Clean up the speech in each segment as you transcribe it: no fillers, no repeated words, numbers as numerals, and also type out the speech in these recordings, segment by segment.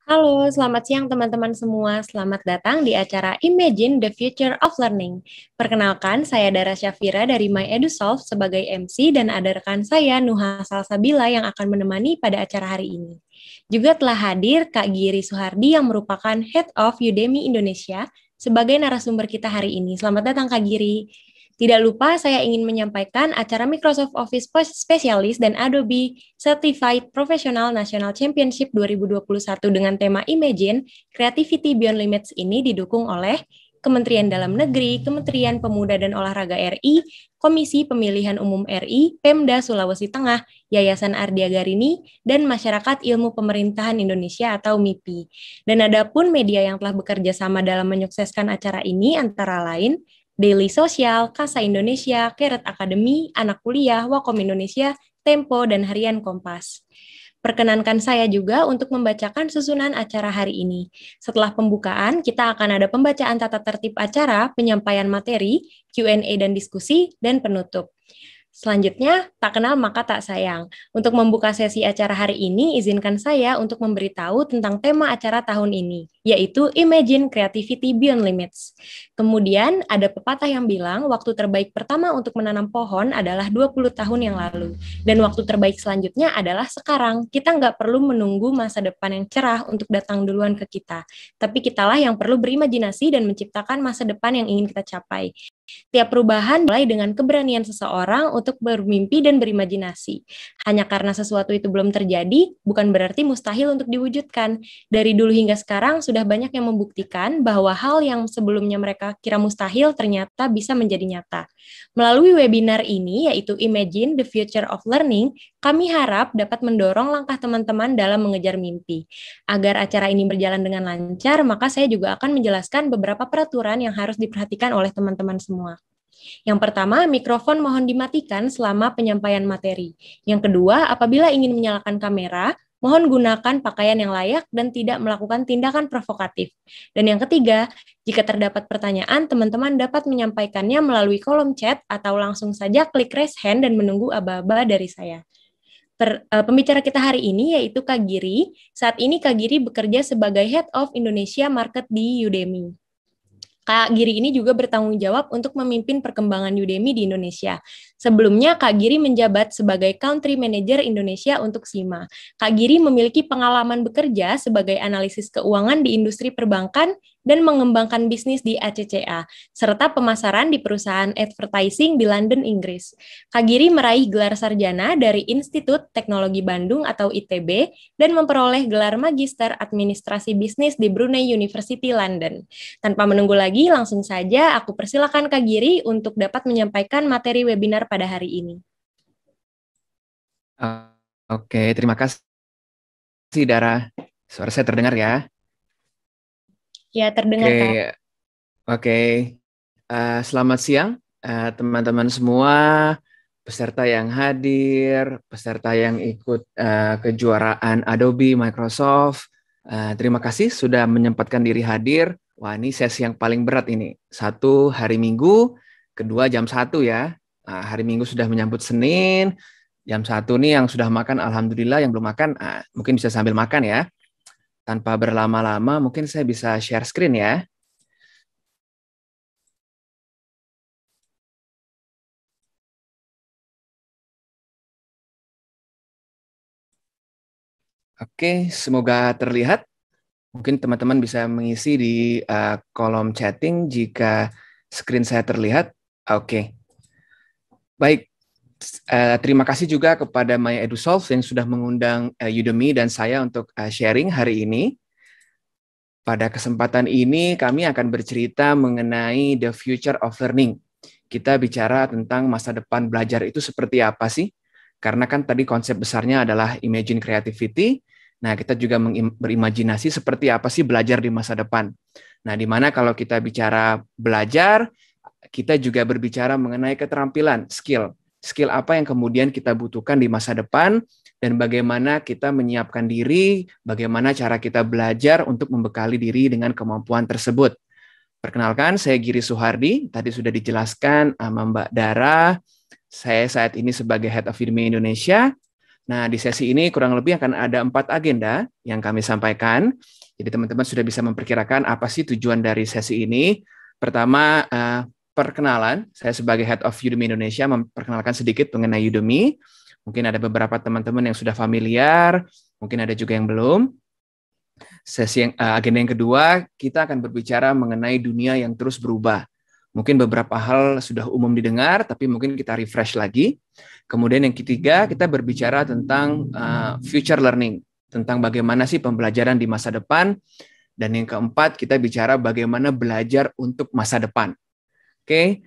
Halo, selamat siang teman-teman semua. Selamat datang di acara Imagine the Future of Learning. Perkenalkan, saya Dara Syafira dari My EduSolve sebagai MC dan ada rekan saya Nuha Salsabila yang akan menemani pada acara hari ini. Juga telah hadir Kak Giri Suhardi yang merupakan Head of Udemy Indonesia sebagai narasumber kita hari ini. Selamat datang Kak Giri. Tidak lupa saya ingin menyampaikan acara Microsoft Office Specialist dan Adobe Certified Professional National Championship 2021 dengan tema Imagine Creativity Beyond Limits ini didukung oleh Kementerian Dalam Negeri, Kementerian Pemuda dan Olahraga RI, Komisi Pemilihan Umum RI, Pemda Sulawesi Tengah, Yayasan Ardia Garini, dan Masyarakat Ilmu Pemerintahan Indonesia atau MIPI. Dan ada pun media yang telah bekerja sama dalam menyukseskan acara ini antara lain Daily Social, Kasa Indonesia, Keret Academy, Anak Kuliah, Wakom Indonesia, Tempo, dan Harian Kompas. Perkenankan saya juga untuk membacakan susunan acara hari ini. Setelah pembukaan, kita akan ada pembacaan tata tertib acara, penyampaian materi, Q&A dan diskusi, dan penutup. Selanjutnya, tak kenal maka tak sayang. Untuk membuka sesi acara hari ini, izinkan saya untuk memberitahu tentang tema acara tahun ini, yaitu Imagine Creativity Beyond Limits. Kemudian, ada pepatah yang bilang waktu terbaik pertama untuk menanam pohon adalah 20 tahun yang lalu. Dan waktu terbaik selanjutnya adalah sekarang. Kita nggak perlu menunggu masa depan yang cerah untuk datang duluan ke kita. Tapi kitalah yang perlu berimajinasi dan menciptakan masa depan yang ingin kita capai. Tiap perubahan mulai dengan keberanian seseorang untuk bermimpi dan berimajinasi. Hanya karena sesuatu itu belum terjadi, bukan berarti mustahil untuk diwujudkan. Dari dulu hingga sekarang, sudah banyak yang membuktikan bahwa hal yang sebelumnya mereka kira mustahil ternyata bisa menjadi nyata. Melalui webinar ini, yaitu Imagine the Future of Learning, kami harap dapat mendorong langkah teman-teman dalam mengejar mimpi. Agar acara ini berjalan dengan lancar, maka saya juga akan menjelaskan beberapa peraturan yang harus diperhatikan oleh teman-teman semua. Yang pertama, mikrofon mohon dimatikan selama penyampaian materi. Yang kedua, apabila ingin menyalakan kamera, mohon gunakan pakaian yang layak dan tidak melakukan tindakan provokatif. Dan yang ketiga, jika terdapat pertanyaan, teman-teman dapat menyampaikannya melalui kolom chat atau langsung saja klik raise hand dan menunggu aba-aba dari saya. Pembicara kita hari ini yaitu Kak Giri. Saat ini Kak Giri bekerja sebagai Head of Indonesia Market di Udemy. Kak Giri ini juga bertanggung jawab untuk memimpin perkembangan Udemy di Indonesia. Sebelumnya, Kak Giri menjabat sebagai Country Manager Indonesia untuk SIMA. Kak Giri memiliki pengalaman bekerja sebagai analisis keuangan di industri perbankan dan mengembangkan bisnis di ACCA, serta pemasaran di perusahaan advertising di London, Inggris. Kak Giri meraih gelar sarjana dari Institut Teknologi Bandung atau ITB dan memperoleh gelar Magister Administrasi Bisnis di Brunei University, London. Tanpa menunggu lagi, langsung saja aku persilakan Kak Giri untuk dapat menyampaikan materi webinar pada hari ini. Oke, terima kasih Dara. Suara saya terdengar ya? Ya, terdengar Kak. Oke. Selamat siang teman-teman semua, peserta yang hadir, peserta yang ikut kejuaraan Adobe Microsoft. Terima kasih sudah menyempatkan diri hadir. Wah, ini sesi yang paling berat ini. Satu hari Minggu, kedua jam 1 ya. Hari Minggu sudah menyambut Senin, jam 1 nih yang sudah makan, alhamdulillah. Yang belum makan, mungkin bisa sambil makan ya. Tanpa berlama-lama, mungkin saya bisa share screen ya. Oke, semoga terlihat. Mungkin teman-teman bisa mengisi di kolom chatting jika screen saya terlihat. Oke. Baik, terima kasih juga kepada My EduSolve yang sudah mengundang Udemy dan saya untuk sharing hari ini. Pada kesempatan ini kami akan bercerita mengenai the future of learning. Kita bicara tentang masa depan belajar itu seperti apa sih? Karena kan tadi konsep besarnya adalah imagine creativity. Nah, kita juga berimajinasi seperti apa sih belajar di masa depan. Nah, di mana kalau kita bicara belajar, kita juga berbicara mengenai keterampilan, skill. Skill apa yang kemudian kita butuhkan di masa depan, dan bagaimana kita menyiapkan diri, bagaimana cara kita belajar untuk membekali diri dengan kemampuan tersebut. Perkenalkan, saya Giri Suhardi, tadi sudah dijelaskan sama Mbak Dara, saya saat ini sebagai Head of Udemy Indonesia. Nah, di sesi ini kurang lebih akan ada 4 agenda yang kami sampaikan. Jadi teman-teman sudah bisa memperkirakan apa sih tujuan dari sesi ini. Pertama, perkenalan. Saya sebagai Head of Udemy Indonesia memperkenalkan sedikit mengenai Udemy. Mungkin ada beberapa teman-teman yang sudah familiar, mungkin ada juga yang belum. Agenda yang kedua, kita akan berbicara mengenai dunia yang terus berubah. Mungkin beberapa hal sudah umum didengar, tapi mungkin kita refresh lagi. Kemudian yang ketiga, kita berbicara tentang future learning, tentang bagaimana sih pembelajaran di masa depan. Dan yang keempat, kita bicara bagaimana belajar untuk masa depan. Oke.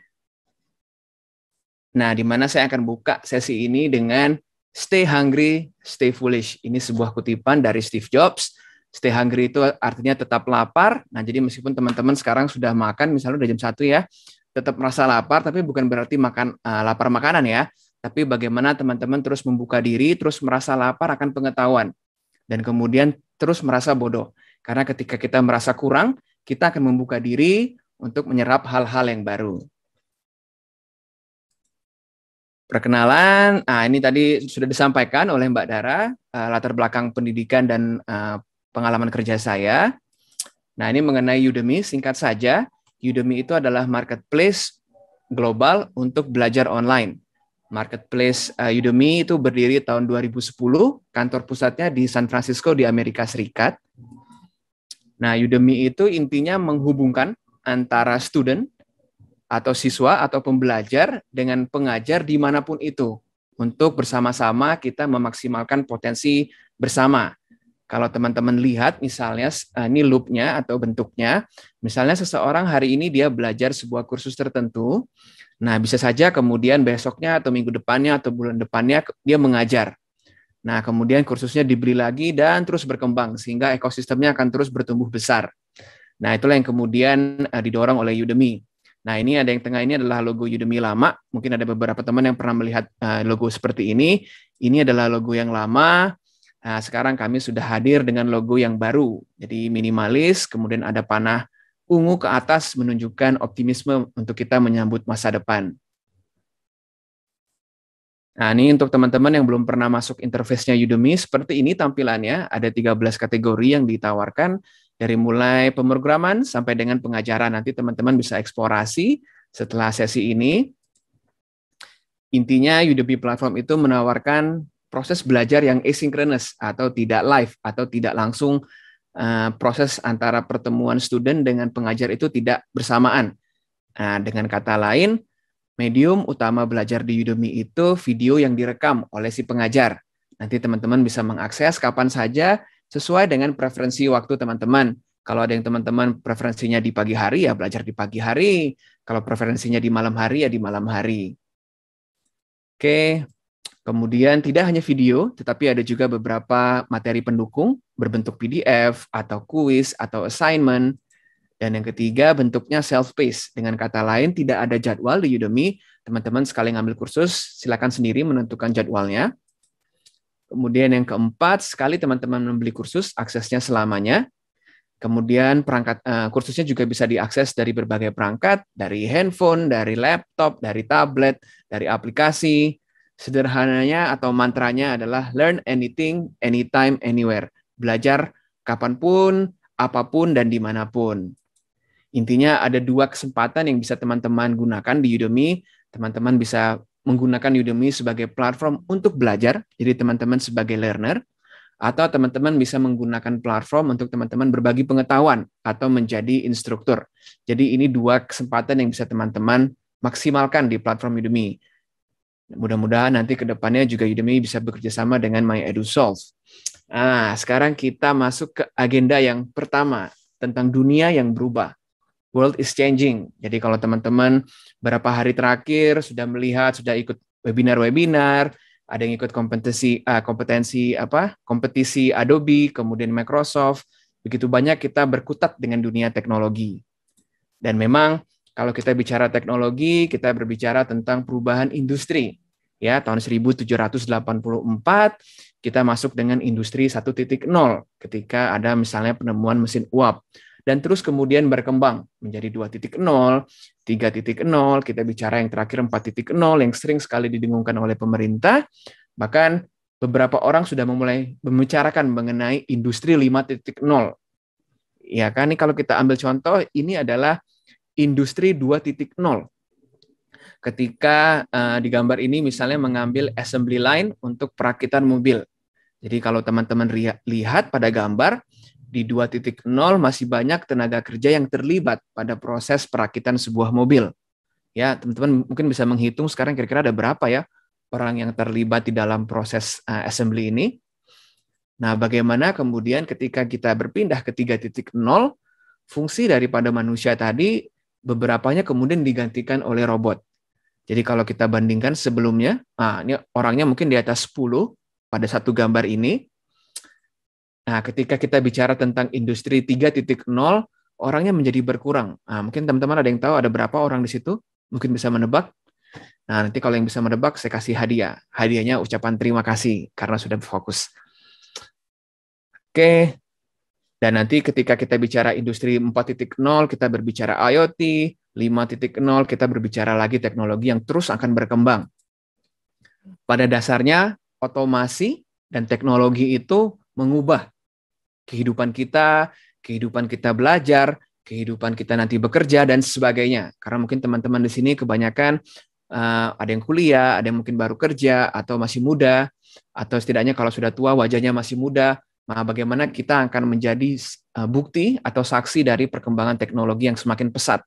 Nah, di mana saya akan buka sesi ini dengan Stay Hungry, Stay Foolish. Ini sebuah kutipan dari Steve Jobs. Stay hungry itu artinya tetap lapar. Nah, jadi meskipun teman-teman sekarang sudah makan, misalnya udah jam 1 ya, tetap merasa lapar, tapi bukan berarti lapar makanan ya. Tapi bagaimana teman-teman terus membuka diri, terus merasa lapar akan pengetahuan. Dan kemudian terus merasa bodoh. Karena ketika kita merasa kurang, kita akan membuka diri untuk menyerap hal-hal yang baru. Perkenalan, ini tadi sudah disampaikan oleh Mbak Dara, latar belakang pendidikan dan pengalaman kerja saya. Nah, ini mengenai Udemy, singkat saja, Udemy itu adalah marketplace global untuk belajar online. Marketplace Udemy itu berdiri tahun 2010, kantor pusatnya di San Francisco di Amerika Serikat. Nah, Udemy itu intinya menghubungkan antara student atau siswa atau pembelajar dengan pengajar dimanapun itu untuk bersama-sama kita memaksimalkan potensi bersama. Kalau teman-teman lihat misalnya ini loop-nya atau bentuknya, misalnya seseorang hari ini dia belajar sebuah kursus tertentu, nah bisa saja kemudian besoknya atau minggu depannya atau bulan depannya dia mengajar. Nah kemudian kursusnya dibeli lagi dan terus berkembang sehingga ekosistemnya akan terus bertumbuh besar. Nah itulah yang kemudian didorong oleh Udemy. Nah ini ada yang tengah ini adalah logo Udemy lama, mungkin ada beberapa teman yang pernah melihat logo seperti ini. Ini adalah logo yang lama. Nah, sekarang kami sudah hadir dengan logo yang baru, jadi minimalis, kemudian ada panah ungu ke atas menunjukkan optimisme untuk kita menyambut masa depan. Nah, ini untuk teman-teman yang belum pernah masuk interface-nya Udemy, seperti ini tampilannya, ada 13 kategori yang ditawarkan, dari mulai pemrograman sampai dengan pengajaran. Nanti teman-teman bisa eksplorasi setelah sesi ini. Intinya Udemy platform itu menawarkan proses belajar yang asynchronous atau tidak live atau tidak langsung, proses antara pertemuan student dengan pengajar itu tidak bersamaan. Nah, dengan kata lain, medium utama belajar di Udemy itu video yang direkam oleh si pengajar. Nanti teman-teman bisa mengakses kapan saja sesuai dengan preferensi waktu teman-teman. Kalau ada yang teman-teman preferensinya di pagi hari, ya belajar di pagi hari. Kalau preferensinya di malam hari, ya di malam hari. Oke. Kemudian tidak hanya video, tetapi ada juga beberapa materi pendukung berbentuk PDF atau kuis atau assignment. Dan yang ketiga bentuknya self-paced. Dengan kata lain tidak ada jadwal di Udemy. Teman-teman sekali ngambil kursus, silakan sendiri menentukan jadwalnya. Kemudian yang keempat, sekali teman-teman membeli kursus, aksesnya selamanya. Kemudian kursusnya juga bisa diakses dari berbagai perangkat, dari handphone, dari laptop, dari tablet, dari aplikasi. Sederhananya atau mantranya adalah learn anything, anytime, anywhere. Belajar kapanpun, apapun, dan dimanapun. Intinya ada 2 kesempatan yang bisa teman-teman gunakan di Udemy. Teman-teman bisa menggunakan Udemy sebagai platform untuk belajar, jadi teman-teman sebagai learner, atau teman-teman bisa menggunakan platform untuk teman-teman berbagi pengetahuan atau menjadi instruktur. Jadi ini 2 kesempatan yang bisa teman-teman maksimalkan di platform Udemy. Mudah-mudahan nanti ke depannya juga Udemy bisa bekerja sama dengan MyEduSolve. Nah, sekarang kita masuk ke agenda yang pertama, tentang dunia yang berubah. World is changing. Jadi kalau teman-teman beberapa hari terakhir sudah melihat, sudah ikut webinar-webinar, ada yang ikut kompetisi Adobe, kemudian Microsoft, begitu banyak kita berkutat dengan dunia teknologi. Dan memang kalau kita bicara teknologi, kita berbicara tentang perubahan industri. Ya, tahun 1784 kita masuk dengan industri 1.0 ketika ada misalnya penemuan mesin uap. Dan terus kemudian berkembang menjadi 2.0, 3.0, kita bicara yang terakhir 4.0 yang sering sekali didengungkan oleh pemerintah. Bahkan beberapa orang sudah memulai membicarakan mengenai industri 5.0. Ya kan, ini kalau kita ambil contoh, ini adalah industri 2.0. Ketika di gambar ini misalnya mengambil assembly line untuk perakitan mobil. Jadi kalau teman-teman lihat pada gambar, di 2.0 masih banyak tenaga kerja yang terlibat pada proses perakitan sebuah mobil. Ya, teman-teman mungkin bisa menghitung sekarang kira-kira ada berapa ya orang yang terlibat di dalam proses assembly ini. Nah, bagaimana kemudian ketika kita berpindah ke 3.0, fungsi daripada manusia tadi beberapanya kemudian digantikan oleh robot. Jadi kalau kita bandingkan sebelumnya, ini orangnya mungkin di atas 10 pada satu gambar ini. Nah, ketika kita bicara tentang industri 3.0, orangnya menjadi berkurang. Mungkin teman-teman ada yang tahu ada berapa orang di situ? Mungkin bisa menebak. Nah, nanti kalau yang bisa menebak, saya kasih hadiah. Hadiahnya ucapan terima kasih karena sudah fokus. Oke. Dan nanti ketika kita bicara industri 4.0, kita berbicara IoT, 5.0, kita berbicara lagi teknologi yang terus akan berkembang. Pada dasarnya, otomasi dan teknologi itu mengubah kehidupan kita belajar, kehidupan kita nanti bekerja, dan sebagainya. Karena mungkin teman-teman di sini kebanyakan ada yang kuliah, ada yang mungkin baru kerja, atau masih muda, atau setidaknya kalau sudah tua wajahnya masih muda. Nah, bagaimana kita akan menjadi bukti atau saksi dari perkembangan teknologi yang semakin pesat.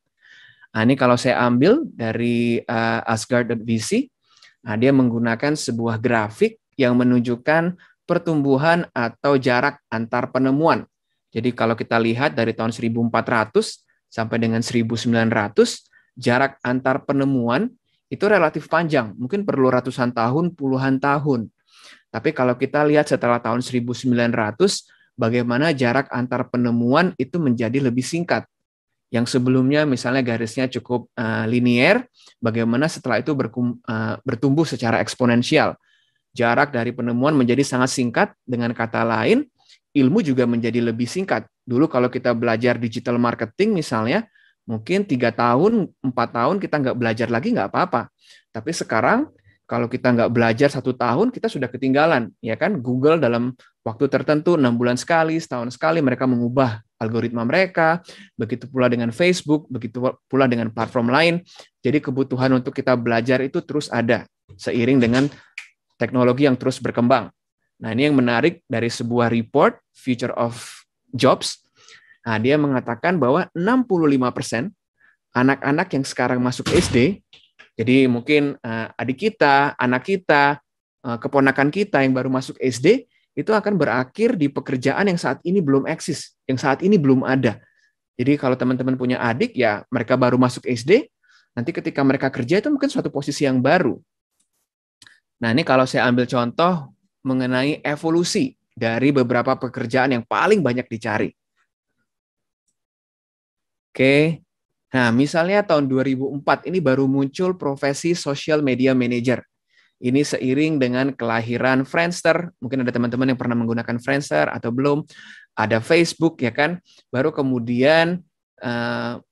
Nah, ini kalau saya ambil dari Asgard.vc, dia menggunakan sebuah grafik yang menunjukkan pertumbuhan atau jarak antar penemuan. Jadi kalau kita lihat dari tahun 1400 sampai dengan 1900, jarak antar penemuan itu relatif panjang, mungkin perlu ratusan tahun, puluhan tahun. Tapi kalau kita lihat setelah tahun 1900, bagaimana jarak antar penemuan itu menjadi lebih singkat. Yang sebelumnya misalnya garisnya cukup linier, bagaimana setelah itu bertumbuh secara eksponensial. Jarak dari penemuan menjadi sangat singkat, dengan kata lain, ilmu juga menjadi lebih singkat. Dulu kalau kita belajar digital marketing misalnya, mungkin 3 tahun, 4 tahun kita nggak belajar lagi nggak apa-apa. Tapi sekarang, kalau kita nggak belajar 1 tahun, kita sudah ketinggalan. Ya kan, Google dalam waktu tertentu, 6 bulan sekali, setahun sekali, mereka mengubah algoritma mereka, begitu pula dengan Facebook, begitu pula dengan platform lain. Jadi kebutuhan untuk kita belajar itu terus ada, seiring dengan teknologi yang terus berkembang. Nah, ini yang menarik dari sebuah report, Future of Jobs. Nah, dia mengatakan bahwa 65% anak-anak yang sekarang masuk SD, jadi mungkin adik kita, anak kita, keponakan kita yang baru masuk SD, itu akan berakhir di pekerjaan yang saat ini belum eksis, yang saat ini belum ada. Jadi kalau teman-teman punya adik, ya mereka baru masuk SD, nanti ketika mereka kerja itu mungkin suatu posisi yang baru. Nah, ini kalau saya ambil contoh mengenai evolusi dari beberapa pekerjaan yang paling banyak dicari. Oke. Nah, misalnya tahun 2004 ini baru muncul profesi social media manager. Ini seiring dengan kelahiran Friendster, mungkin ada teman-teman yang pernah menggunakan Friendster atau belum, ada Facebook ya kan, baru kemudian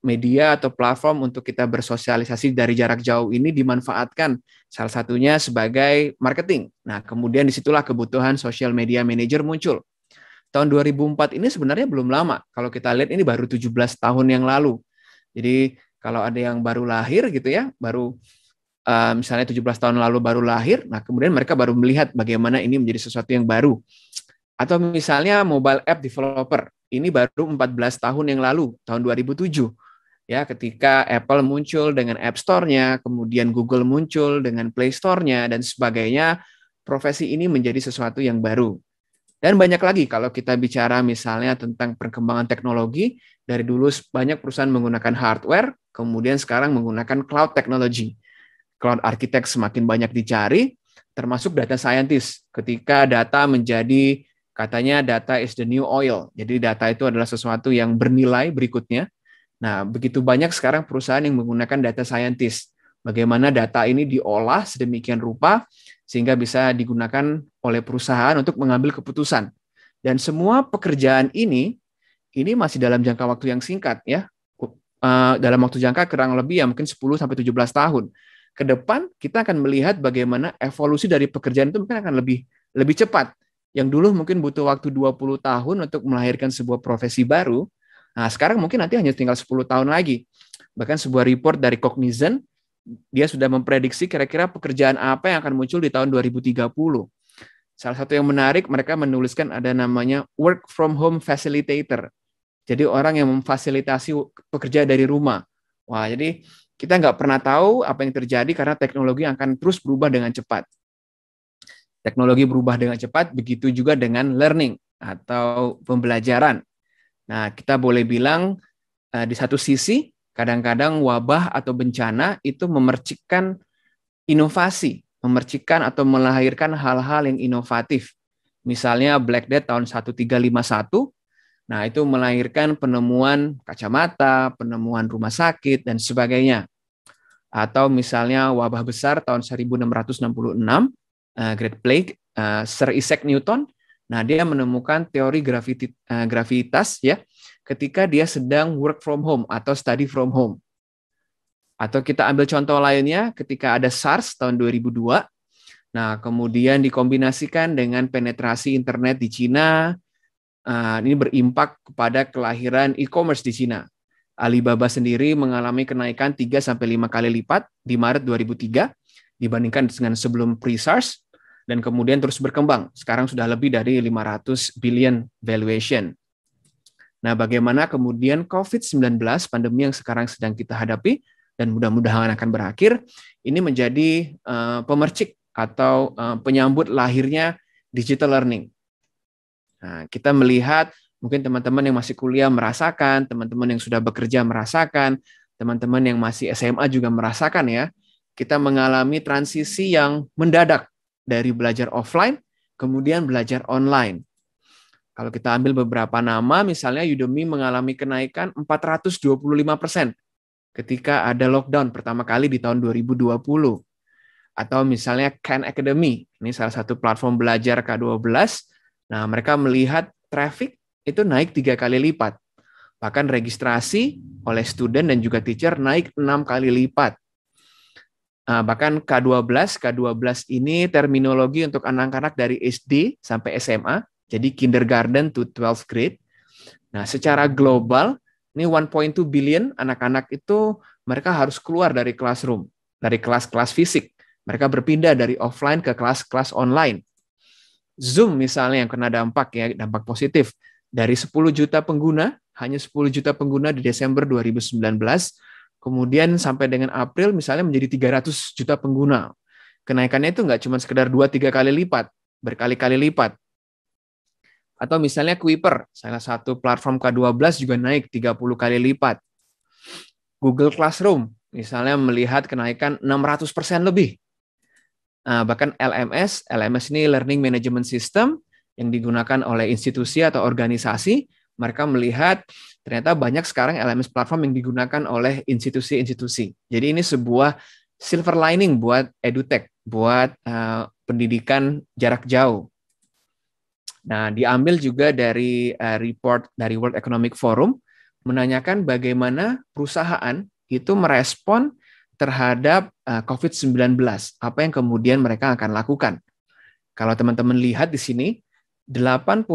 media atau platform untuk kita bersosialisasi dari jarak jauh ini dimanfaatkan, salah satunya sebagai marketing. Nah, kemudian disitulah kebutuhan social media manager muncul. Tahun 2004 ini sebenarnya belum lama, kalau kita lihat ini baru 17 tahun yang lalu. Jadi kalau ada yang baru lahir gitu ya, baru misalnya 17 tahun lalu baru lahir, nah kemudian mereka baru melihat bagaimana ini menjadi sesuatu yang baru. Atau misalnya mobile app developer, ini baru 14 tahun yang lalu, tahun 2007. Ya, ketika Apple muncul dengan App Store-nya, kemudian Google muncul dengan Play Store-nya, dan sebagainya, profesi ini menjadi sesuatu yang baru. Dan banyak lagi kalau kita bicara misalnya tentang perkembangan teknologi, dari dulu banyak perusahaan menggunakan hardware, kemudian sekarang menggunakan cloud technology. Cloud architect semakin banyak dicari, termasuk data scientist. Ketika data menjadi, katanya data is the new oil. Jadi data itu adalah sesuatu yang bernilai berikutnya. Nah, begitu banyak sekarang perusahaan yang menggunakan data scientist. Bagaimana data ini diolah sedemikian rupa sehingga bisa digunakan oleh perusahaan untuk mengambil keputusan. Dan semua pekerjaan ini masih dalam jangka waktu yang singkat ya. Dalam waktu jangka kurang lebih ya mungkin 10 sampai 17 tahun. Ke depan kita akan melihat bagaimana evolusi dari pekerjaan itu mungkin akan lebih lebih cepat. Yang dulu mungkin butuh waktu 20 tahun untuk melahirkan sebuah profesi baru, nah sekarang mungkin nanti hanya tinggal 10 tahun lagi. Bahkan sebuah report dari Cognizant, dia sudah memprediksi kira-kira pekerjaan apa yang akan muncul di tahun 2030. Salah satu yang menarik, mereka menuliskan ada namanya work from home facilitator. Jadi orang yang memfasilitasi pekerja dari rumah. Wah, jadi kita nggak pernah tahu apa yang terjadi karena teknologi akan terus berubah dengan cepat. Teknologi berubah dengan cepat, begitu juga dengan learning atau pembelajaran. Nah, kita boleh bilang di satu sisi, kadang-kadang wabah atau bencana itu memercikkan inovasi, memercikkan atau melahirkan hal-hal yang inovatif. Misalnya Black Death tahun 1351, nah itu melahirkan penemuan kacamata, penemuan rumah sakit, dan sebagainya. Atau misalnya wabah besar tahun 1666, Great Plague, Sir Isaac Newton, nah dia menemukan teori gravitas ya, ketika dia sedang work from home atau study from home. Atau kita ambil contoh lainnya ketika ada SARS tahun 2002, nah kemudian dikombinasikan dengan penetrasi internet di Cina, ini berimpak kepada kelahiran e-commerce di Cina. Alibaba sendiri mengalami kenaikan 3-5 kali lipat di Maret 2003 dibandingkan dengan sebelum pre-SARS, dan kemudian terus berkembang. Sekarang sudah lebih dari 500 billion valuation. Nah, bagaimana kemudian COVID-19, pandemi yang sekarang sedang kita hadapi, dan mudah-mudahan akan berakhir, ini menjadi pemercik atau penyambut lahirnya digital learning. Nah, kita melihat mungkin teman-teman yang masih kuliah merasakan, teman-teman yang sudah bekerja merasakan, teman-teman yang masih SMA juga merasakan ya, kita mengalami transisi yang mendadak dari belajar offline, kemudian belajar online. Kalau kita ambil beberapa nama, misalnya Udemy mengalami kenaikan 425% ketika ada lockdown pertama kali di tahun 2020. Atau misalnya Khan Academy, ini salah satu platform belajar K-12, nah mereka melihat traffic itu naik 3 kali lipat. Bahkan registrasi oleh student dan juga teacher naik 6 kali lipat. Bahkan K12 ini terminologi untuk anak-anak dari SD sampai SMA, jadi kindergarten to 12th grade. Nah, secara global, ini 1.2 billion anak-anak itu mereka harus keluar dari classroom, dari kelas-kelas fisik. Mereka berpindah dari offline ke kelas-kelas online. Zoom misalnya yang kena dampak ya, dampak positif. Dari 10 juta pengguna, hanya 10 juta pengguna di Desember 2019, kemudian sampai dengan April misalnya menjadi 300 juta pengguna. Kenaikannya itu nggak cuma sekedar 2-3 kali lipat, berkali-kali lipat. Atau misalnya Kuiper, salah satu platform K12 juga naik 30 kali lipat. Google Classroom, misalnya melihat kenaikan 600% lebih. Bahkan LMS ini Learning Management System, yang digunakan oleh institusi atau organisasi, mereka melihat ternyata banyak sekarang LMS platform yang digunakan oleh institusi-institusi. Jadi ini sebuah silver lining buat edutech, buat pendidikan jarak jauh. Nah, diambil juga dari report dari World Economic Forum, menanyakan bagaimana perusahaan itu merespon terhadap COVID-19, apa yang kemudian mereka akan lakukan. Kalau teman-teman lihat di sini, 84%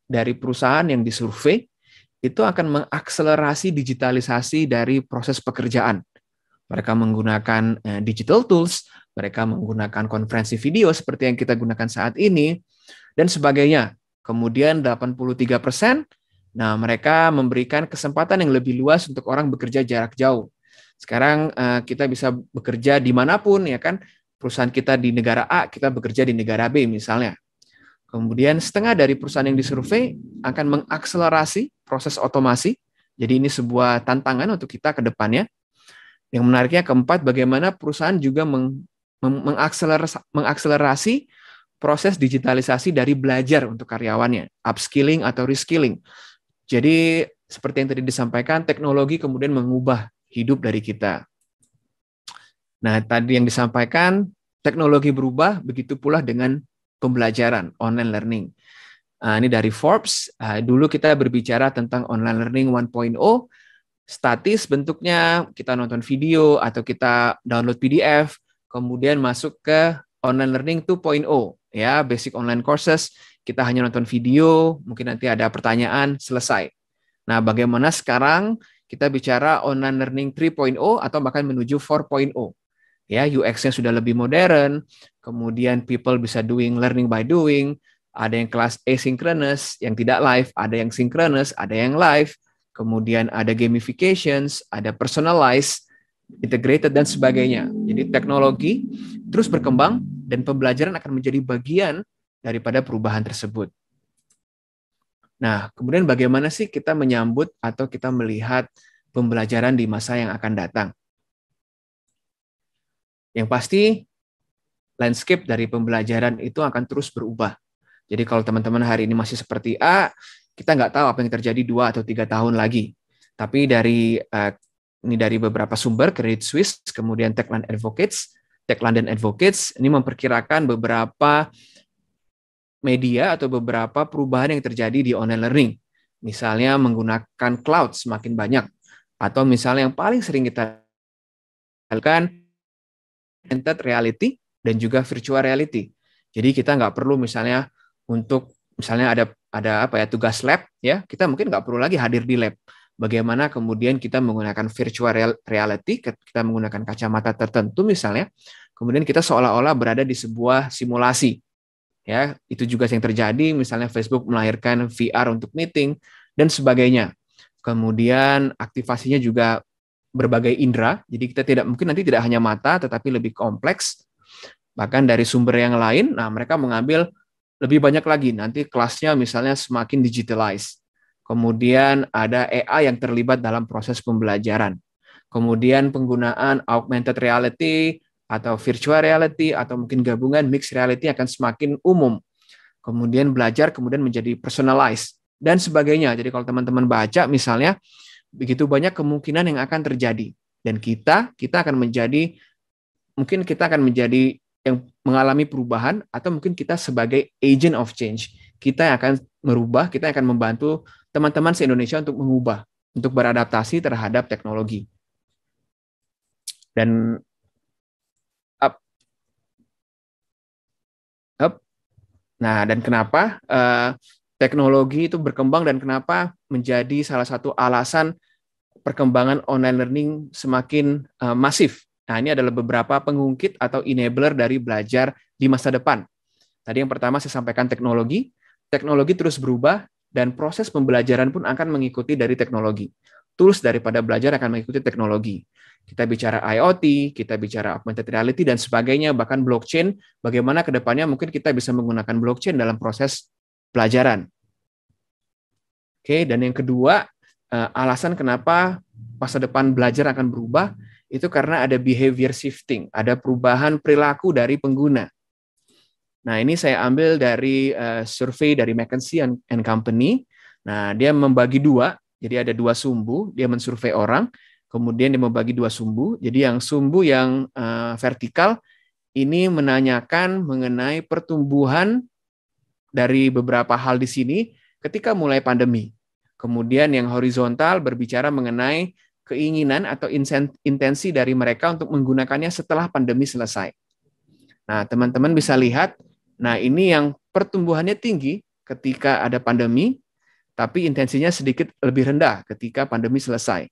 dari perusahaan yang disurvei itu akan mengakselerasi digitalisasi dari proses pekerjaan. Mereka menggunakan digital tools, mereka menggunakan konferensi video seperti yang kita gunakan saat ini, dan sebagainya. Kemudian 83%, nah mereka memberikan kesempatan yang lebih luas untuk orang bekerja jarak jauh. Sekarang kita bisa bekerja dimanapun, ya kan? Perusahaan kita di negara A, kita bekerja di negara B misalnya. Kemudian setengah dari perusahaan yang disurvei akan mengakselerasi proses otomasi. Jadi ini sebuah tantangan untuk kita ke depannya. Yang menariknya keempat, bagaimana perusahaan juga mengakselerasi proses digitalisasi dari belajar untuk karyawannya, upskilling atau reskilling. Jadi seperti yang tadi disampaikan, teknologi kemudian mengubah hidup dari kita. Nah, tadi yang disampaikan, teknologi berubah, begitu pula dengan pembelajaran, online learning. Ini dari Forbes. Dulu kita berbicara tentang online learning 1.0, statis bentuknya, kita nonton video atau kita download PDF, kemudian masuk ke online learning 2.0, ya, basic online courses, kita hanya nonton video, mungkin nanti ada pertanyaan, selesai. Nah, bagaimana sekarang kita bicara online learning 3.0 atau bahkan menuju 4.0. Ya, UX-nya sudah lebih modern, kemudian people bisa doing learning by doing, ada yang kelas asynchronous, yang tidak live, ada yang synchronous, ada yang live, kemudian ada gamifications, ada personalized, integrated, dan sebagainya. Jadi teknologi terus berkembang dan pembelajaran akan menjadi bagian daripada perubahan tersebut. Nah, kemudian bagaimana sih kita menyambut atau kita melihat pembelajaran di masa yang akan datang? Yang pasti, landscape dari pembelajaran itu akan terus berubah. Jadi kalau teman-teman hari ini masih seperti A, kita nggak tahu apa yang terjadi 2 atau 3 tahun lagi. Tapi ini dari beberapa sumber, Credit Suisse, kemudian Techland Advocates, ini memperkirakan beberapa media atau beberapa perubahan yang terjadi di online learning. Misalnya menggunakan cloud semakin banyak. Atau misalnya yang paling sering kita lakukan, augmented reality dan juga virtual reality. Jadi kita nggak perlu misalnya ada tugas lab, ya kita mungkin nggak perlu lagi hadir di lab. Bagaimana kemudian kita menggunakan virtual reality, kita menggunakan kacamata tertentu misalnya, kemudian kita seolah-olah berada di sebuah simulasi. Ya, itu juga yang terjadi, misalnya Facebook melahirkan VR untuk meeting dan sebagainya. Kemudian aktivasinya juga berbagai indera, jadi kita nanti tidak hanya mata, tetapi lebih kompleks. Bahkan dari sumber yang lain, nah mereka mengambil lebih banyak lagi, nanti kelasnya misalnya semakin digitalized. Kemudian ada AI yang terlibat dalam proses pembelajaran. Kemudian penggunaan augmented reality atau virtual reality atau mungkin gabungan mixed reality akan semakin umum. Kemudian belajar kemudian menjadi personalized dan sebagainya. Jadi kalau teman-teman baca misalnya, begitu banyak kemungkinan yang akan terjadi, dan kita akan menjadi yang mengalami perubahan, atau mungkin kita sebagai agent of change, kita akan merubah, kita akan membantu teman-teman se-Indonesia untuk mengubah, untuk beradaptasi terhadap teknologi. Dan nah, dan kenapa teknologi itu berkembang dan kenapa menjadi salah satu alasan perkembangan online learning semakin masif. Nah, ini adalah beberapa pengungkit atau enabler dari belajar di masa depan. Tadi yang pertama saya sampaikan teknologi terus berubah dan proses pembelajaran pun akan mengikuti dari teknologi. Tools daripada belajar akan mengikuti teknologi. Kita bicara IoT, kita bicara augmented reality dan sebagainya, bahkan blockchain, bagaimana ke depannya mungkin kita bisa menggunakan blockchain dalam proses pelajaran. Oke, dan yang kedua, alasan kenapa masa depan belajar akan berubah, itu karena ada behavior shifting, ada perubahan perilaku dari pengguna. Nah, ini saya ambil dari survei dari McKinsey and Company. Nah, dia membagi dua, jadi ada dua sumbu, dia mensurvei orang, kemudian dia membagi dua sumbu. Jadi yang sumbu yang vertikal ini menanyakan mengenai pertumbuhan dari beberapa hal di sini ketika mulai pandemi. Kemudian yang horizontal berbicara mengenai keinginan atau intensi dari mereka untuk menggunakannya setelah pandemi selesai. Nah, teman-teman bisa lihat, nah ini yang pertumbuhannya tinggi ketika ada pandemi, tapi intensinya sedikit lebih rendah ketika pandemi selesai.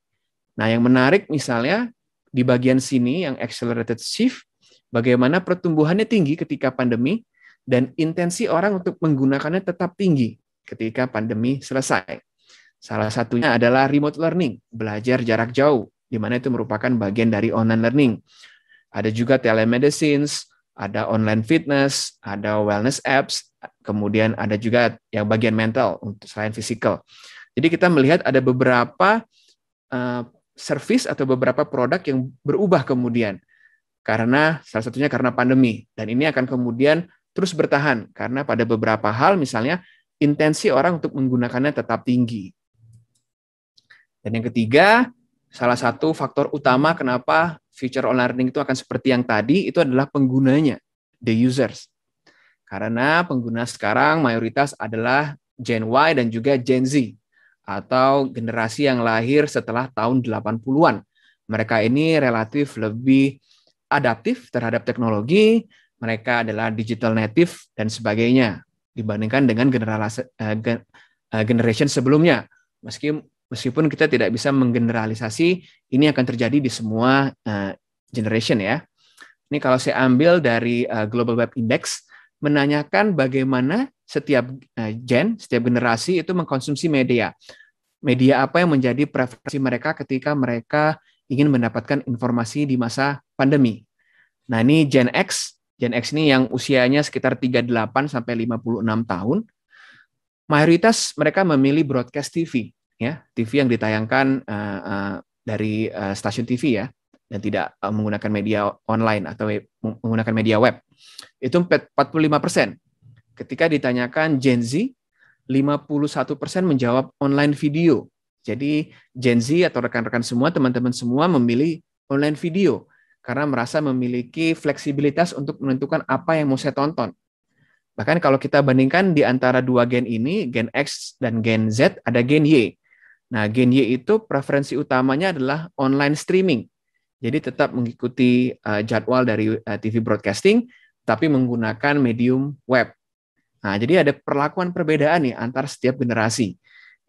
Nah, yang menarik misalnya di bagian sini yang accelerated shift, bagaimana pertumbuhannya tinggi ketika pandemi dan intensi orang untuk menggunakannya tetap tinggi ketika pandemi selesai. Salah satunya adalah remote learning, belajar jarak jauh, di mana itu merupakan bagian dari online learning. Ada juga telemedicine, ada online fitness, ada wellness apps, kemudian ada juga yang bagian mental untuk selain physical. Jadi kita melihat ada beberapa service atau beberapa produk yang berubah kemudian karena salah satunya karena pandemi, dan ini akan kemudian terus bertahan karena pada beberapa hal misalnya intensi orang untuk menggunakannya tetap tinggi. Dan yang ketiga, salah satu faktor utama kenapa future online learning itu akan seperti yang tadi, itu adalah penggunanya, the users. Karena pengguna sekarang mayoritas adalah Gen Y dan juga Gen Z, atau generasi yang lahir setelah tahun 80-an. Mereka ini relatif lebih adaptif terhadap teknologi, mereka adalah digital native dan sebagainya dibandingkan dengan generation sebelumnya. Meskipun kita tidak bisa menggeneralisasi, ini akan terjadi di semua generation ya. Ini kalau saya ambil dari Global Web Index, menanyakan bagaimana setiap setiap generasi itu mengkonsumsi media. Media apa yang menjadi preferensi mereka ketika mereka ingin mendapatkan informasi di masa pandemi. Nah, ini Gen X. Gen X ini yang usianya sekitar 38 sampai 56 tahun. Mayoritas mereka memilih broadcast TV, ya, TV yang ditayangkan dari stasiun TV ya, dan tidak menggunakan media online atau menggunakan media web. Itu 45%. Ketika ditanyakan Gen Z, 51% menjawab online video. Jadi Gen Z atau rekan-rekan semua, teman-teman semua memilih online video karena merasa memiliki fleksibilitas untuk menentukan apa yang mau saya tonton. Bahkan kalau kita bandingkan di antara dua gen ini, Gen X dan Gen Z, ada Gen Y. Nah, Gen Y itu preferensi utamanya adalah online streaming. Jadi tetap mengikuti jadwal dari TV broadcasting, tapi menggunakan medium web. Nah, jadi ada perlakuan perbedaan nih antar setiap generasi.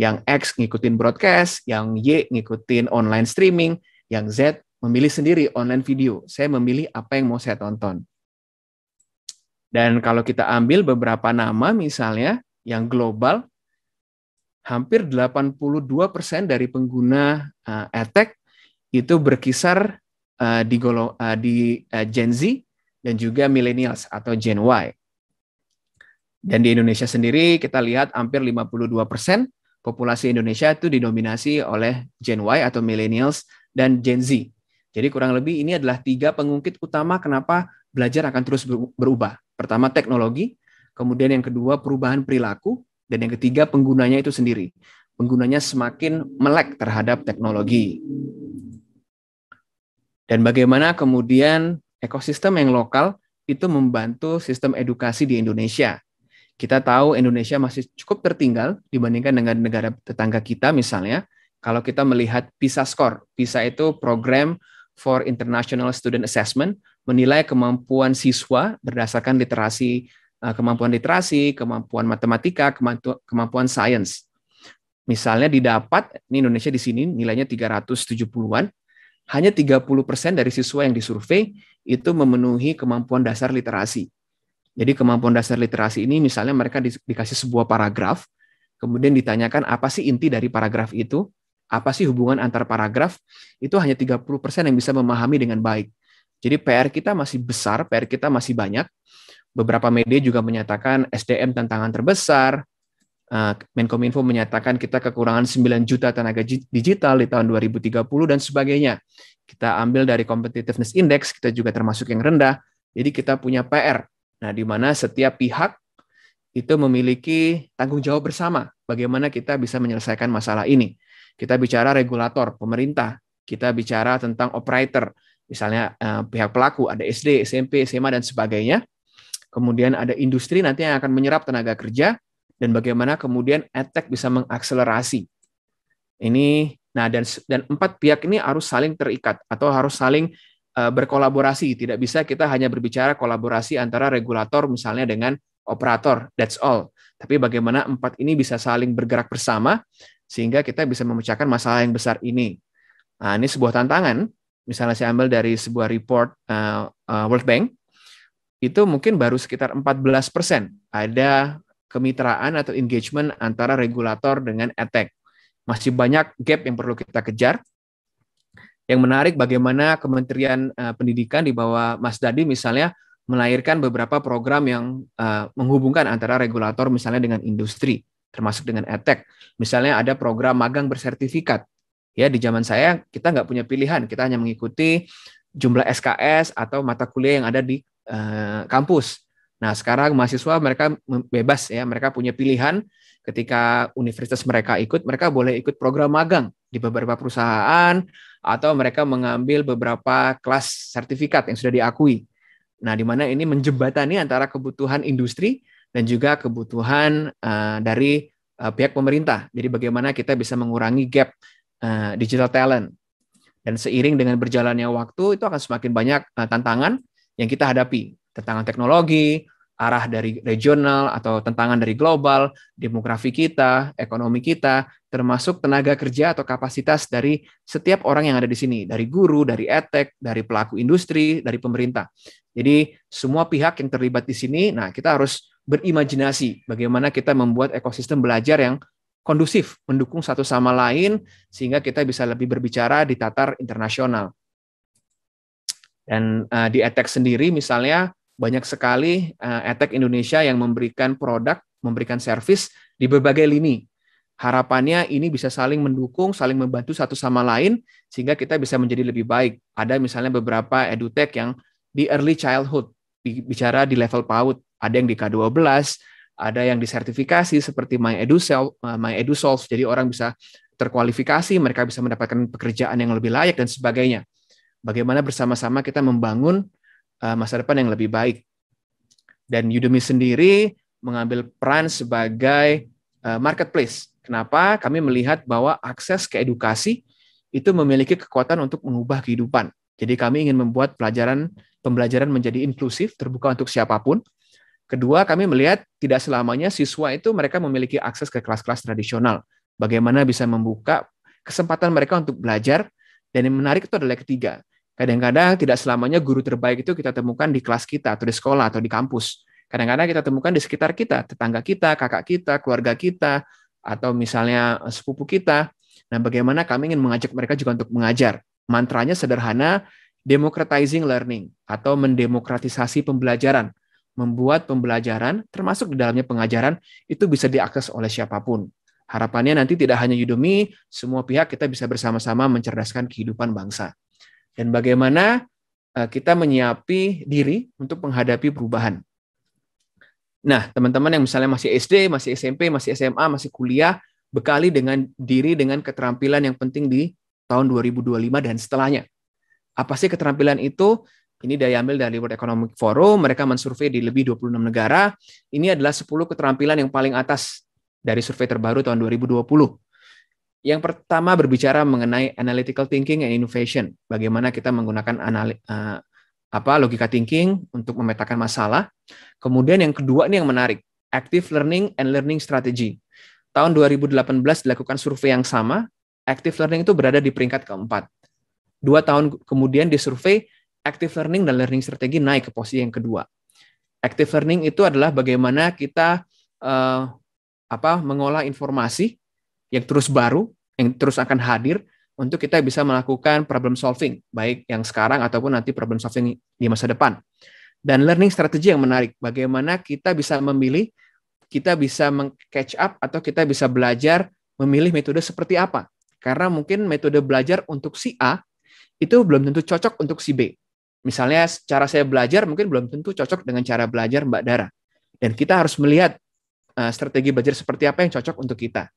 Yang X ngikutin broadcast, yang Y ngikutin online streaming, yang Z memilih sendiri online video. Saya memilih apa yang mau saya tonton. Dan kalau kita ambil beberapa nama misalnya yang global, hampir 82% dari pengguna edtech itu berkisar di Gen Z dan juga millennials atau Gen Y. Dan di Indonesia sendiri kita lihat hampir 52% populasi Indonesia itu didominasi oleh Gen Y atau millennials dan Gen Z. Jadi kurang lebih ini adalah 3 pengungkit utama kenapa belajar akan terus berubah. Pertama teknologi, kemudian yang kedua perubahan perilaku, dan yang ketiga penggunanya itu sendiri. Penggunanya semakin melek terhadap teknologi. Dan bagaimana kemudian ekosistem yang lokal itu membantu sistem edukasi di Indonesia. Kita tahu Indonesia masih cukup tertinggal dibandingkan dengan negara tetangga kita misalnya. Kalau kita melihat PISA Score, PISA itu Program for International Student Assessment, menilai kemampuan siswa berdasarkan kemampuan literasi, kemampuan matematika, kemampuan sains. Misalnya didapat, ini Indonesia di sini nilainya 370-an, hanya 30% dari siswa yang disurvei itu memenuhi kemampuan dasar literasi. Jadi kemampuan dasar literasi ini misalnya mereka dikasih sebuah paragraf, kemudian ditanyakan apa sih inti dari paragraf itu, apa sih hubungan antar paragraf, itu hanya 30% yang bisa memahami dengan baik. Jadi PR kita masih besar, PR kita masih banyak. Beberapa media juga menyatakan SDM tantangan terbesar, Menkominfo menyatakan kita kekurangan 9 juta tenaga digital di tahun 2030 dan sebagainya. Kita ambil dari Competitiveness Index, kita juga termasuk yang rendah, jadi kita punya PR. Nah, di mana setiap pihak itu memiliki tanggung jawab bersama bagaimana kita bisa menyelesaikan masalah ini. Kita bicara regulator, pemerintah, kita bicara tentang operator, misalnya pihak pelaku, ada SD, SMP, SMA, dan sebagainya. Kemudian ada industri nanti yang akan menyerap tenaga kerja, dan bagaimana kemudian edtech bisa mengakselerasi. Ini, nah dan 4 pihak ini harus saling terikat atau harus saling berkolaborasi. Tidak bisa kita hanya berbicara kolaborasi antara regulator misalnya dengan operator, that's all. Tapi bagaimana 4 ini bisa saling bergerak bersama sehingga kita bisa memecahkan masalah yang besar ini. Nah, ini sebuah tantangan. Misalnya saya ambil dari sebuah report World Bank, itu mungkin baru sekitar 14% ada kemitraan atau engagement antara regulator dengan edtech. Masih banyak gap yang perlu kita kejar. Yang menarik bagaimana Kementerian Pendidikan di bawah Mas Dadi misalnya melahirkan beberapa program yang menghubungkan antara regulator misalnya dengan industri, termasuk dengan edtech. Misalnya ada program magang bersertifikat. Ya, di zaman saya kita nggak punya pilihan, kita hanya mengikuti jumlah SKS atau mata kuliah yang ada di kampus. Nah, sekarang mahasiswa mereka bebas ya, mereka punya pilihan ketika universitas mereka mereka boleh ikut program magang di beberapa perusahaan atau mereka mengambil beberapa kelas sertifikat yang sudah diakui. Nah, di mana ini menjembatani antara kebutuhan industri dan juga kebutuhan dari pihak pemerintah. Jadi bagaimana kita bisa mengurangi gap digital talent. Dan seiring dengan berjalannya waktu itu akan semakin banyak tantangan yang kita hadapi. tantangan teknologi, arah dari regional atau tantangan dari global, demografi kita, ekonomi kita, termasuk tenaga kerja atau kapasitas dari setiap orang yang ada di sini, dari guru, dari edtech, dari pelaku industri, dari pemerintah. Jadi semua pihak yang terlibat di sini, nah kita harus berimajinasi bagaimana kita membuat ekosistem belajar yang kondusif, mendukung satu sama lain, sehingga kita bisa lebih berbicara di tatar internasional. Dan di edtech sendiri misalnya, banyak sekali edtech Indonesia yang memberikan produk, memberikan service di berbagai lini. Harapannya ini bisa saling mendukung, saling membantu satu sama lain, sehingga kita bisa menjadi lebih baik. Ada misalnya beberapa edutech yang di early childhood, bicara di level PAUD, ada yang di K12, ada yang disertifikasi seperti MyEduSolve, jadi orang bisa terkualifikasi, mereka bisa mendapatkan pekerjaan yang lebih layak dan sebagainya. Bagaimana bersama-sama kita membangun masa depan yang lebih baik. Dan Udemy sendiri mengambil peran sebagai marketplace. Kenapa? Kami melihat bahwa akses ke edukasi itu memiliki kekuatan untuk mengubah kehidupan. Jadi kami ingin membuat pembelajaran menjadi inklusif, terbuka untuk siapapun. Kedua, kami melihat tidak selamanya siswa itu mereka memiliki akses ke kelas-kelas tradisional. Bagaimana bisa membuka kesempatan mereka untuk belajar, dan yang menarik itu adalah ketiga. Kadang-kadang tidak selamanya guru terbaik itu kita temukan di kelas kita, atau di sekolah, atau di kampus. Kadang-kadang kita temukan di sekitar kita, tetangga kita, kakak kita, keluarga kita, atau misalnya sepupu kita. Nah, bagaimana kami ingin mengajak mereka juga untuk mengajar. Mantranya sederhana, democratizing learning, atau mendemokratisasi pembelajaran. Membuat pembelajaran, termasuk di dalamnya pengajaran, itu bisa diakses oleh siapapun. Harapannya nanti tidak hanya Udemy, semua pihak kita bisa bersama-sama mencerdaskan kehidupan bangsa. Dan bagaimana kita menyiapi diri untuk menghadapi perubahan. Nah, teman-teman yang misalnya masih SD, masih SMP, masih SMA, masih kuliah, bekali diri dengan keterampilan yang penting di tahun 2025 dan setelahnya. Apa sih keterampilan itu? Ini diambil dari World Economic Forum, mereka mensurvei di lebih 26 negara. Ini adalah 10 keterampilan yang paling atas dari survei terbaru tahun 2020. Yang pertama berbicara mengenai analytical thinking and innovation. Bagaimana kita menggunakan logika thinking untuk memetakan masalah. Kemudian yang kedua ini yang menarik, active learning and learning strategy. Tahun 2018 dilakukan survei yang sama, active learning itu berada di peringkat keempat. 2 tahun kemudian disurvei, active learning dan learning strategi naik ke posisi yang kedua. Active learning itu adalah bagaimana kita mengolah informasi yang terus baru, yang terus akan hadir untuk kita bisa melakukan problem solving, baik yang sekarang ataupun nanti problem solving di masa depan. Dan learning strategi yang menarik, bagaimana kita bisa memilih, kita bisa meng-catch up atau kita bisa belajar memilih metode seperti apa. Karena mungkin metode belajar untuk si A itu belum tentu cocok untuk si B. Misalnya cara saya belajar mungkin belum tentu cocok dengan cara belajar Mbak Dara. Dan kita harus melihat strategi belajar seperti apa yang cocok untuk kita.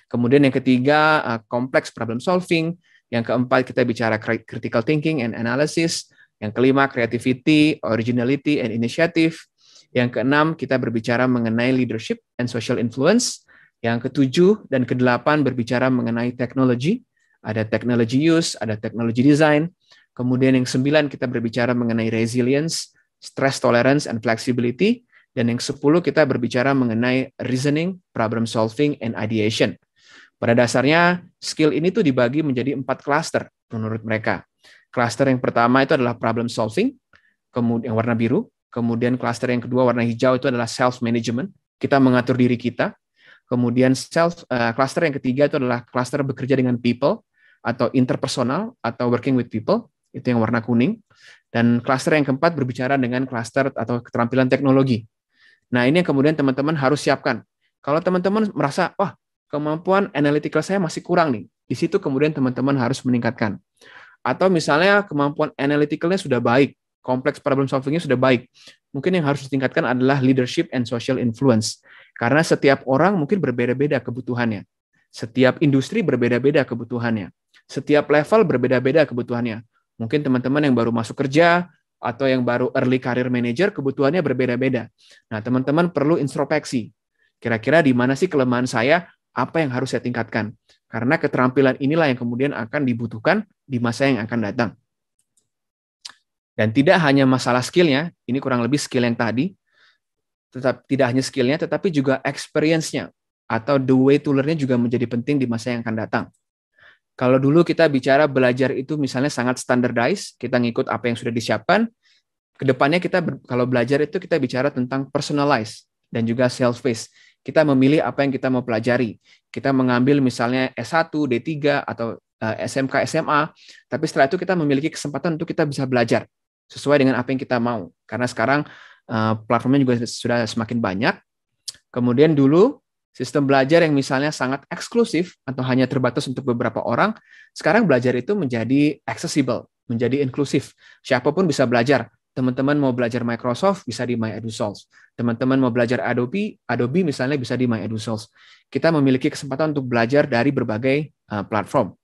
Kemudian yang ketiga, complex problem solving. Yang keempat, kita bicara critical thinking and analysis. Yang kelima, creativity, originality, and initiative. Yang keenam, kita berbicara mengenai leadership and social influence. Yang ketujuh dan kedelapan berbicara mengenai teknologi. Ada technology use, ada technology design. Kemudian yang 9 kita berbicara mengenai resilience, stress tolerance, and flexibility. Dan yang 10 kita berbicara mengenai reasoning, problem solving, and ideation. Pada dasarnya, skill ini tuh dibagi menjadi 4 cluster menurut mereka. Cluster yang pertama itu adalah problem solving, kemudian warna biru. Kemudian cluster yang kedua warna hijau itu adalah self-management. Kita mengatur diri kita. Kemudian cluster yang ketiga itu adalah cluster bekerja dengan people, atau interpersonal, atau working with people. Itu yang warna kuning. Dan cluster yang keempat berbicara dengan cluster atau keterampilan teknologi. Nah, ini yang kemudian teman-teman harus siapkan. Kalau teman-teman merasa, wah, kemampuan analytical saya masih kurang nih, di situ kemudian teman-teman harus meningkatkan. Atau misalnya kemampuan analyticalnya sudah baik, kompleks problem solvingnya sudah baik. Mungkin yang harus ditingkatkan adalah leadership and social influence. Karena setiap orang mungkin berbeda-beda kebutuhannya. Setiap industri berbeda-beda kebutuhannya. Setiap level berbeda-beda kebutuhannya. Mungkin teman-teman yang baru masuk kerja, atau yang baru early career manager, kebutuhannya berbeda-beda. Nah, teman-teman perlu introspeksi. Kira-kira di mana sih kelemahan saya, apa yang harus saya tingkatkan? Karena keterampilan inilah yang kemudian akan dibutuhkan di masa yang akan datang. Dan tidak hanya masalah skillnya, ini kurang lebih skill yang tadi, tidak hanya skillnya, tetapi juga experience-nya atau the way to learn-nya juga menjadi penting di masa yang akan datang. Kalau dulu kita bicara belajar itu misalnya sangat standardized, kita ngikut apa yang sudah disiapkan, kedepannya kita kalau belajar itu kita bicara tentang personalized dan juga self-paced. Kita memilih apa yang kita mau pelajari. Kita mengambil misalnya S1, D3, atau SMK, SMA, tapi setelah itu kita memiliki kesempatan untuk kita bisa belajar sesuai dengan apa yang kita mau. Karena sekarang platformnya juga sudah semakin banyak. Kemudian dulu sistem belajar yang misalnya sangat eksklusif atau hanya terbatas untuk beberapa orang, sekarang belajar itu menjadi accessible, menjadi inklusif. Siapapun bisa belajar. Teman-teman mau belajar Microsoft, bisa di MyEduSolve. Teman-teman mau belajar Adobe misalnya bisa di MyEduSolve. Kita memiliki kesempatan untuk belajar dari berbagai platform.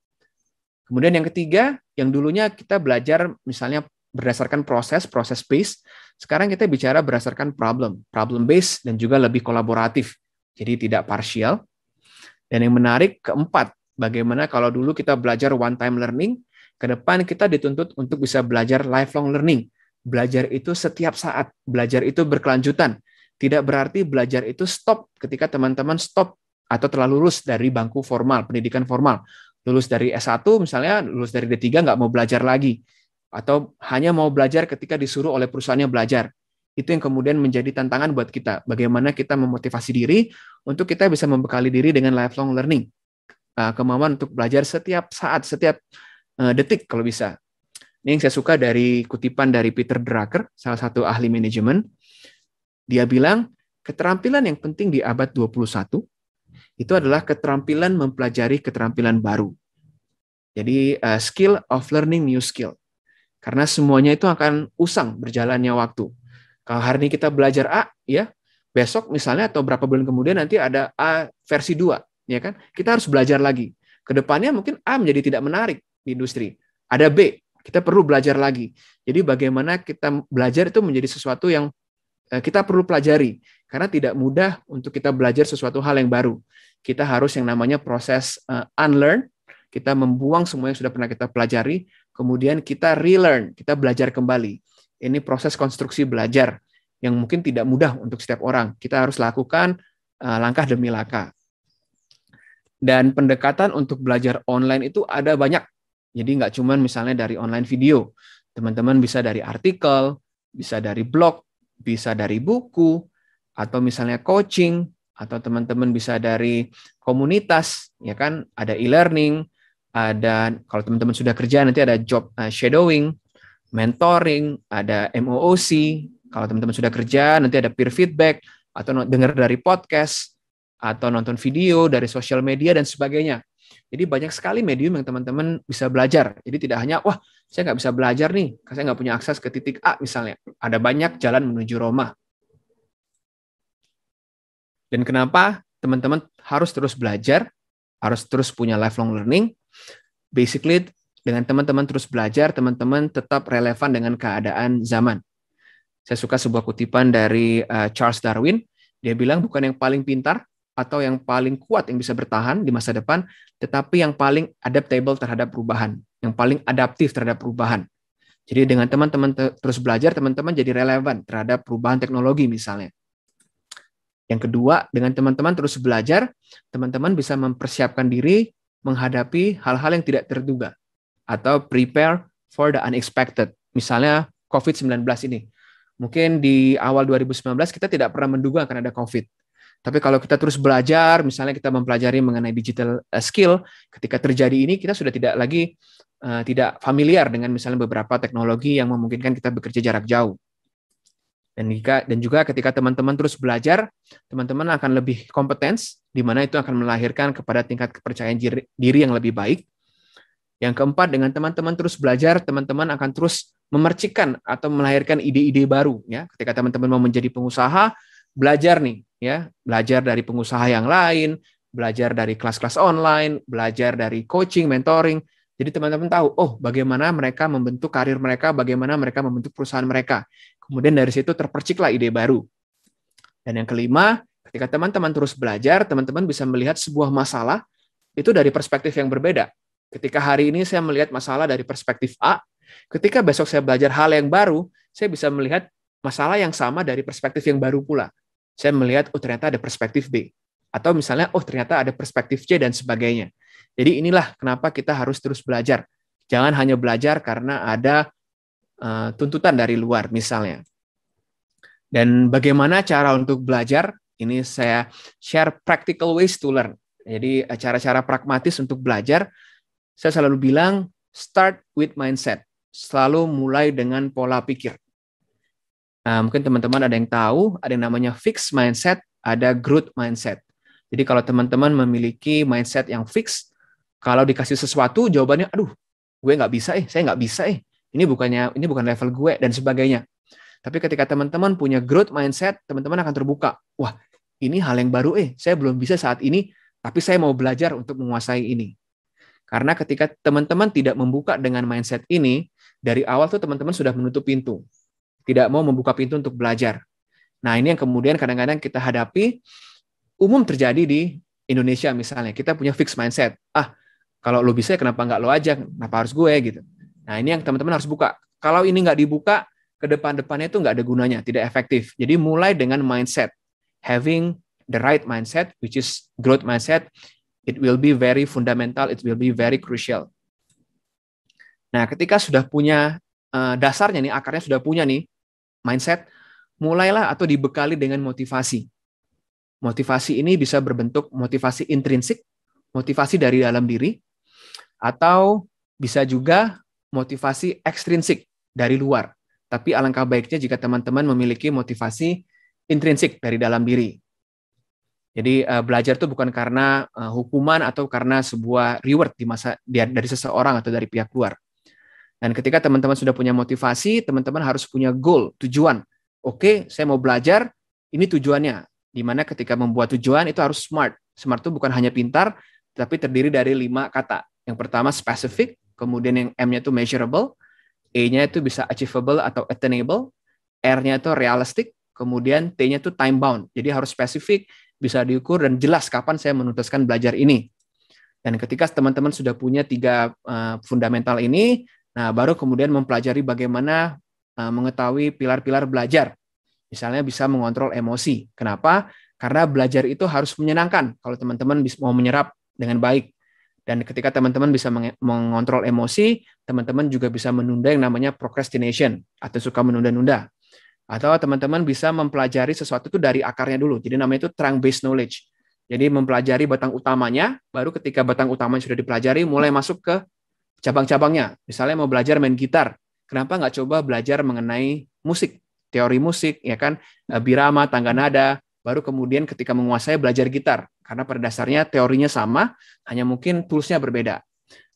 Kemudian yang ketiga, yang dulunya kita belajar misalnya berdasarkan proses based, sekarang kita bicara berdasarkan problem based dan juga lebih kolaboratif. Jadi tidak partial. Dan yang menarik keempat, bagaimana kalau dulu kita belajar one time learning, ke depan kita dituntut untuk bisa belajar lifelong learning. Belajar itu setiap saat, belajar itu berkelanjutan. Tidak berarti belajar itu stop ketika teman-teman stop atau telah lulus dari bangku formal, pendidikan formal. Lulus dari S1 misalnya, lulus dari D3 nggak mau belajar lagi. Atau hanya mau belajar ketika disuruh oleh perusahaannya belajar. Itu yang kemudian menjadi tantangan buat kita. Bagaimana kita memotivasi diri untuk kita bisa membekali diri dengan lifelong learning. Kemauan untuk belajar setiap saat, setiap detik kalau bisa. Ini yang saya suka dari kutipan dari Peter Drucker, salah satu ahli manajemen. Dia bilang, keterampilan yang penting di abad 21 itu adalah keterampilan mempelajari keterampilan baru. Jadi skill of learning new skill. Karena semuanya itu akan usang berjalannya waktu. Kalau hari ini kita belajar A, ya, besok misalnya atau berapa bulan kemudian nanti ada A versi 2, ya kan? Kita harus belajar lagi. Kedepannya mungkin A menjadi tidak menarik di industri. Ada B, kita perlu belajar lagi. Jadi bagaimana kita belajar itu menjadi sesuatu yang kita perlu pelajari. Karena tidak mudah untuk kita belajar sesuatu hal yang baru. Kita harus yang namanya proses unlearn, kita membuang semua yang sudah pernah kita pelajari, kemudian kita relearn, kita belajar kembali. Ini proses konstruksi belajar yang mungkin tidak mudah untuk setiap orang. Kita harus lakukan langkah demi langkah. Dan pendekatan untuk belajar online itu ada banyak. Jadi nggak cuma misalnya dari online video. Teman-teman bisa dari artikel, bisa dari blog, bisa dari buku, atau misalnya coaching, atau teman-teman bisa dari komunitas, ya kan? Ada e-learning, ada kalau teman-teman sudah kerja nanti ada job shadowing, mentoring, ada MOOC. Kalau teman-teman sudah kerja nanti ada peer feedback, atau dengar dari podcast, atau nonton video dari sosial media dan sebagainya. Jadi banyak sekali medium yang teman-teman bisa belajar. Jadi tidak hanya, wah saya nggak bisa belajar nih, saya nggak punya akses ke titik A misalnya. Ada banyak jalan menuju Roma. Dan kenapa teman-teman harus terus belajar, harus terus punya lifelong learning? Basically, dengan teman-teman terus belajar, teman-teman tetap relevan dengan keadaan zaman. Saya suka sebuah kutipan dari Charles Darwin. Dia bilang bukan yang paling pintar atau yang paling kuat yang bisa bertahan di masa depan, tetapi yang paling adaptable terhadap perubahan, yang paling adaptif terhadap perubahan. Jadi dengan teman-teman terus belajar, teman-teman jadi relevan terhadap perubahan teknologi misalnya. Yang kedua, dengan teman-teman terus belajar, teman-teman bisa mempersiapkan diri menghadapi hal-hal yang tidak terduga atau prepare for the unexpected. Misalnya COVID-19 ini. Mungkin di awal 2019 kita tidak pernah menduga akan ada COVID. Tapi kalau kita terus belajar, misalnya kita mempelajari mengenai digital skill, ketika terjadi ini kita sudah tidak lagi tidak familiar dengan misalnya beberapa teknologi yang memungkinkan kita bekerja jarak jauh. Dan juga ketika teman-teman terus belajar, teman-teman akan lebih kompeten, di mana itu akan melahirkan kepada tingkat kepercayaan diri yang lebih baik. Yang keempat, dengan teman-teman terus belajar, teman-teman akan terus memercikan atau melahirkan ide-ide baru. Ya, ketika teman-teman mau menjadi pengusaha, belajar nih, ya, belajar dari pengusaha yang lain, belajar dari kelas-kelas online, belajar dari coaching, mentoring. Jadi teman-teman tahu, oh bagaimana mereka membentuk karir mereka, bagaimana mereka membentuk perusahaan mereka. Kemudian dari situ terperciklah ide baru. Dan yang kelima, ketika teman-teman terus belajar, teman-teman bisa melihat sebuah masalah itu dari perspektif yang berbeda. Ketika hari ini saya melihat masalah dari perspektif A, Ketika besok saya belajar hal yang baru, saya bisa melihat masalah yang sama dari perspektif yang baru pula. Saya melihat, oh ternyata ada perspektif B. Atau misalnya, oh ternyata ada perspektif C dan sebagainya. Jadi inilah kenapa kita harus terus belajar. Jangan hanya belajar karena ada tuntutan dari luar misalnya. Dan bagaimana cara untuk belajar? Ini saya share practical ways to learn. Jadi cara-cara pragmatis untuk belajar, saya selalu bilang start with mindset. Selalu mulai dengan pola pikir. Nah, mungkin teman-teman ada yang tahu, ada yang namanya fixed mindset, ada growth mindset. Jadi kalau teman-teman memiliki mindset yang fix, kalau dikasih sesuatu, jawabannya, aduh, gue nggak bisa, saya nggak bisa, ini bukan level gue, dan sebagainya. Tapi ketika teman-teman punya growth mindset, teman-teman akan terbuka. Wah, ini hal yang baru, saya belum bisa saat ini, tapi saya mau belajar untuk menguasai ini. Karena ketika teman-teman tidak membuka dengan mindset ini, dari awal tuh teman-teman sudah menutup pintu. Tidak mau membuka pintu untuk belajar. Nah, ini yang kemudian kadang-kadang kita hadapi, umum terjadi di Indonesia misalnya. Kita punya fixed mindset. Kalau lo bisa, kenapa nggak lo aja? Kenapa harus gue? Gitu. Nah, ini yang teman-teman harus buka. Kalau ini nggak dibuka, ke depan-depannya itu nggak ada gunanya, tidak efektif. Jadi mulai dengan mindset. Having the right mindset, which is growth mindset, it will be very fundamental, it will be very crucial. Nah, ketika sudah punya dasarnya nih, akarnya sudah punya nih, mindset, mulailah atau dibekali dengan motivasi. Motivasi ini bisa berbentuk motivasi intrinsik, motivasi dari dalam diri, atau bisa juga motivasi ekstrinsik dari luar. Tapi alangkah baiknya jika teman-teman memiliki motivasi intrinsik dari dalam diri. Jadi belajar itu bukan karena hukuman atau karena sebuah reward dari seseorang atau dari pihak luar. Dan ketika teman-teman sudah punya motivasi, teman-teman harus punya goal, tujuan. Oke, saya mau belajar, ini tujuannya. Dimana ketika membuat tujuan itu harus smart. Smart itu bukan hanya pintar, tapi terdiri dari 5 kata. Yang pertama specific, kemudian yang M-nya itu measurable, E-nya itu bisa achievable atau attainable, R-nya itu realistic, kemudian T-nya itu time bound. Jadi harus spesifik, bisa diukur, dan jelas kapan saya menutaskan belajar ini. Dan ketika teman-teman sudah punya 3 fundamental ini, nah baru kemudian mempelajari bagaimana mengetahui pilar-pilar belajar. Misalnya bisa mengontrol emosi. Kenapa? Karena belajar itu harus menyenangkan kalau teman-teman mau menyerap dengan baik. Dan ketika teman-teman bisa mengontrol emosi, teman-teman juga bisa menunda yang namanya procrastination atau suka menunda-nunda. Atau teman-teman bisa mempelajari sesuatu itu dari akarnya dulu. Jadi namanya itu trunk-based knowledge. Jadi mempelajari batang utamanya, baru ketika batang utamanya sudah dipelajari, mulai masuk ke cabang-cabangnya. Misalnya mau belajar main gitar, kenapa nggak coba belajar mengenai musik, teori musik, ya kan, birama, tangga nada, baru kemudian ketika menguasai belajar gitar. Karena pada dasarnya teorinya sama, hanya mungkin toolsnya berbeda.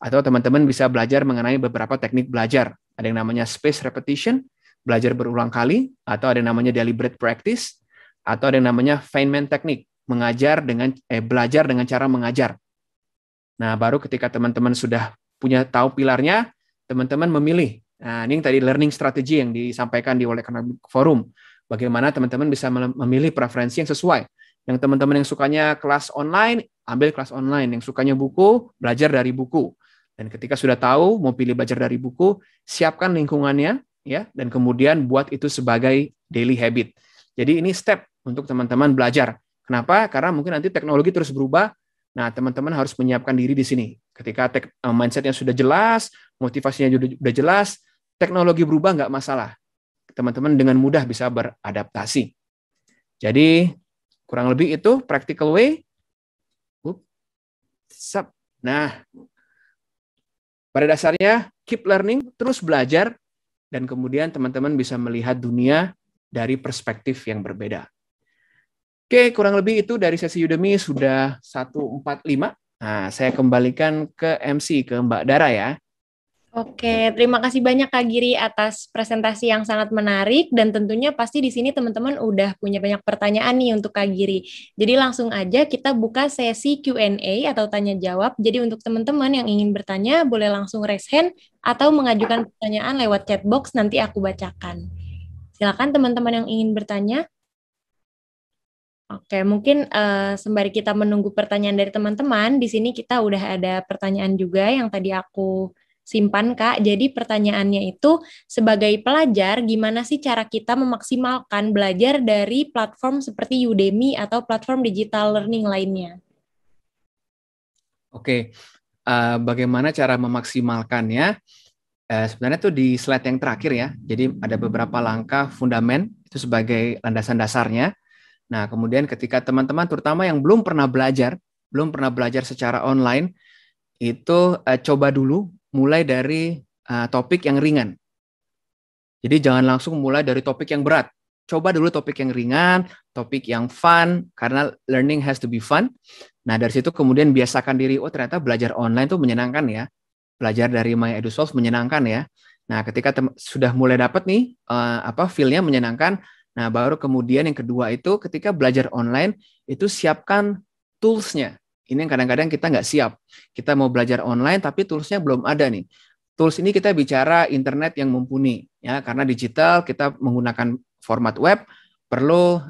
Atau teman-teman bisa belajar mengenai beberapa teknik belajar. Ada yang namanya spaced repetition, belajar berulang kali, atau ada yang namanya deliberate practice, atau ada yang namanya Feynman technique, belajar dengan cara mengajar. Nah, baru ketika teman-teman sudah punya tahu pilarnya, teman-teman memilih. Nah, ini yang tadi learning strategy yang disampaikan di World Economic Forum. Bagaimana teman-teman bisa memilih preferensi yang sesuai. Yang teman-teman yang sukanya kelas online, ambil kelas online. Yang sukanya buku, belajar dari buku. Dan ketika sudah tahu mau pilih belajar dari buku, siapkan lingkungannya, ya, dan kemudian buat itu sebagai daily habit. Jadi ini step untuk teman-teman belajar. Kenapa? Karena mungkin nanti teknologi terus berubah. Nah, teman-teman harus menyiapkan diri di sini. Ketika mindset-nya sudah jelas, motivasinya sudah jelas, teknologi berubah nggak masalah. Teman-teman dengan mudah bisa beradaptasi. Jadi, kurang lebih itu practical way. Nah, pada dasarnya keep learning, terus belajar, dan kemudian teman-teman bisa melihat dunia dari perspektif yang berbeda. Oke, kurang lebih itu dari sesi Udemy sudah 145. Nah, saya kembalikan ke MC, ke Mbak Dara ya. Oke, terima kasih banyak Kak Giri atas presentasi yang sangat menarik dan tentunya pasti di sini teman-teman udah punya banyak pertanyaan nih untuk Kak Giri. Jadi langsung aja kita buka sesi Q&A atau tanya jawab. Jadi untuk teman-teman yang ingin bertanya boleh langsung raise hand atau mengajukan pertanyaan lewat chat box, nanti aku bacakan. Silakan teman-teman yang ingin bertanya. Oke, mungkin sembari kita menunggu pertanyaan dari teman-teman, di sini kita udah ada pertanyaan juga yang tadi aku simpan, Kak. Jadi pertanyaannya itu, sebagai pelajar, gimana sih cara kita memaksimalkan belajar dari platform seperti Udemy atau platform digital learning lainnya? Oke, bagaimana cara memaksimalkannya? Sebenarnya tuh di slide yang terakhir ya. Jadi ada beberapa langkah fundamen itu sebagai landasan dasarnya. Nah, kemudian ketika teman-teman terutama yang belum pernah belajar secara online, itu coba dulu mulai dari topik yang ringan. Jadi jangan langsung mulai dari topik yang berat. Coba dulu topik yang ringan, topik yang fun, karena learning has to be fun. Nah, dari situ kemudian biasakan diri, oh ternyata belajar online tuh menyenangkan ya. Belajar dari My EduSolve menyenangkan ya. Nah, ketika sudah mulai dapat nih, feel-nya menyenangkan, nah baru kemudian yang kedua itu ketika belajar online, itu siapkan tools-nya. Ini yang kadang-kadang kita nggak siap. Kita mau belajar online, tapi tools-nya belum ada nih. Tools ini kita bicara internet yang mumpuni, ya, karena digital kita menggunakan format web, perlu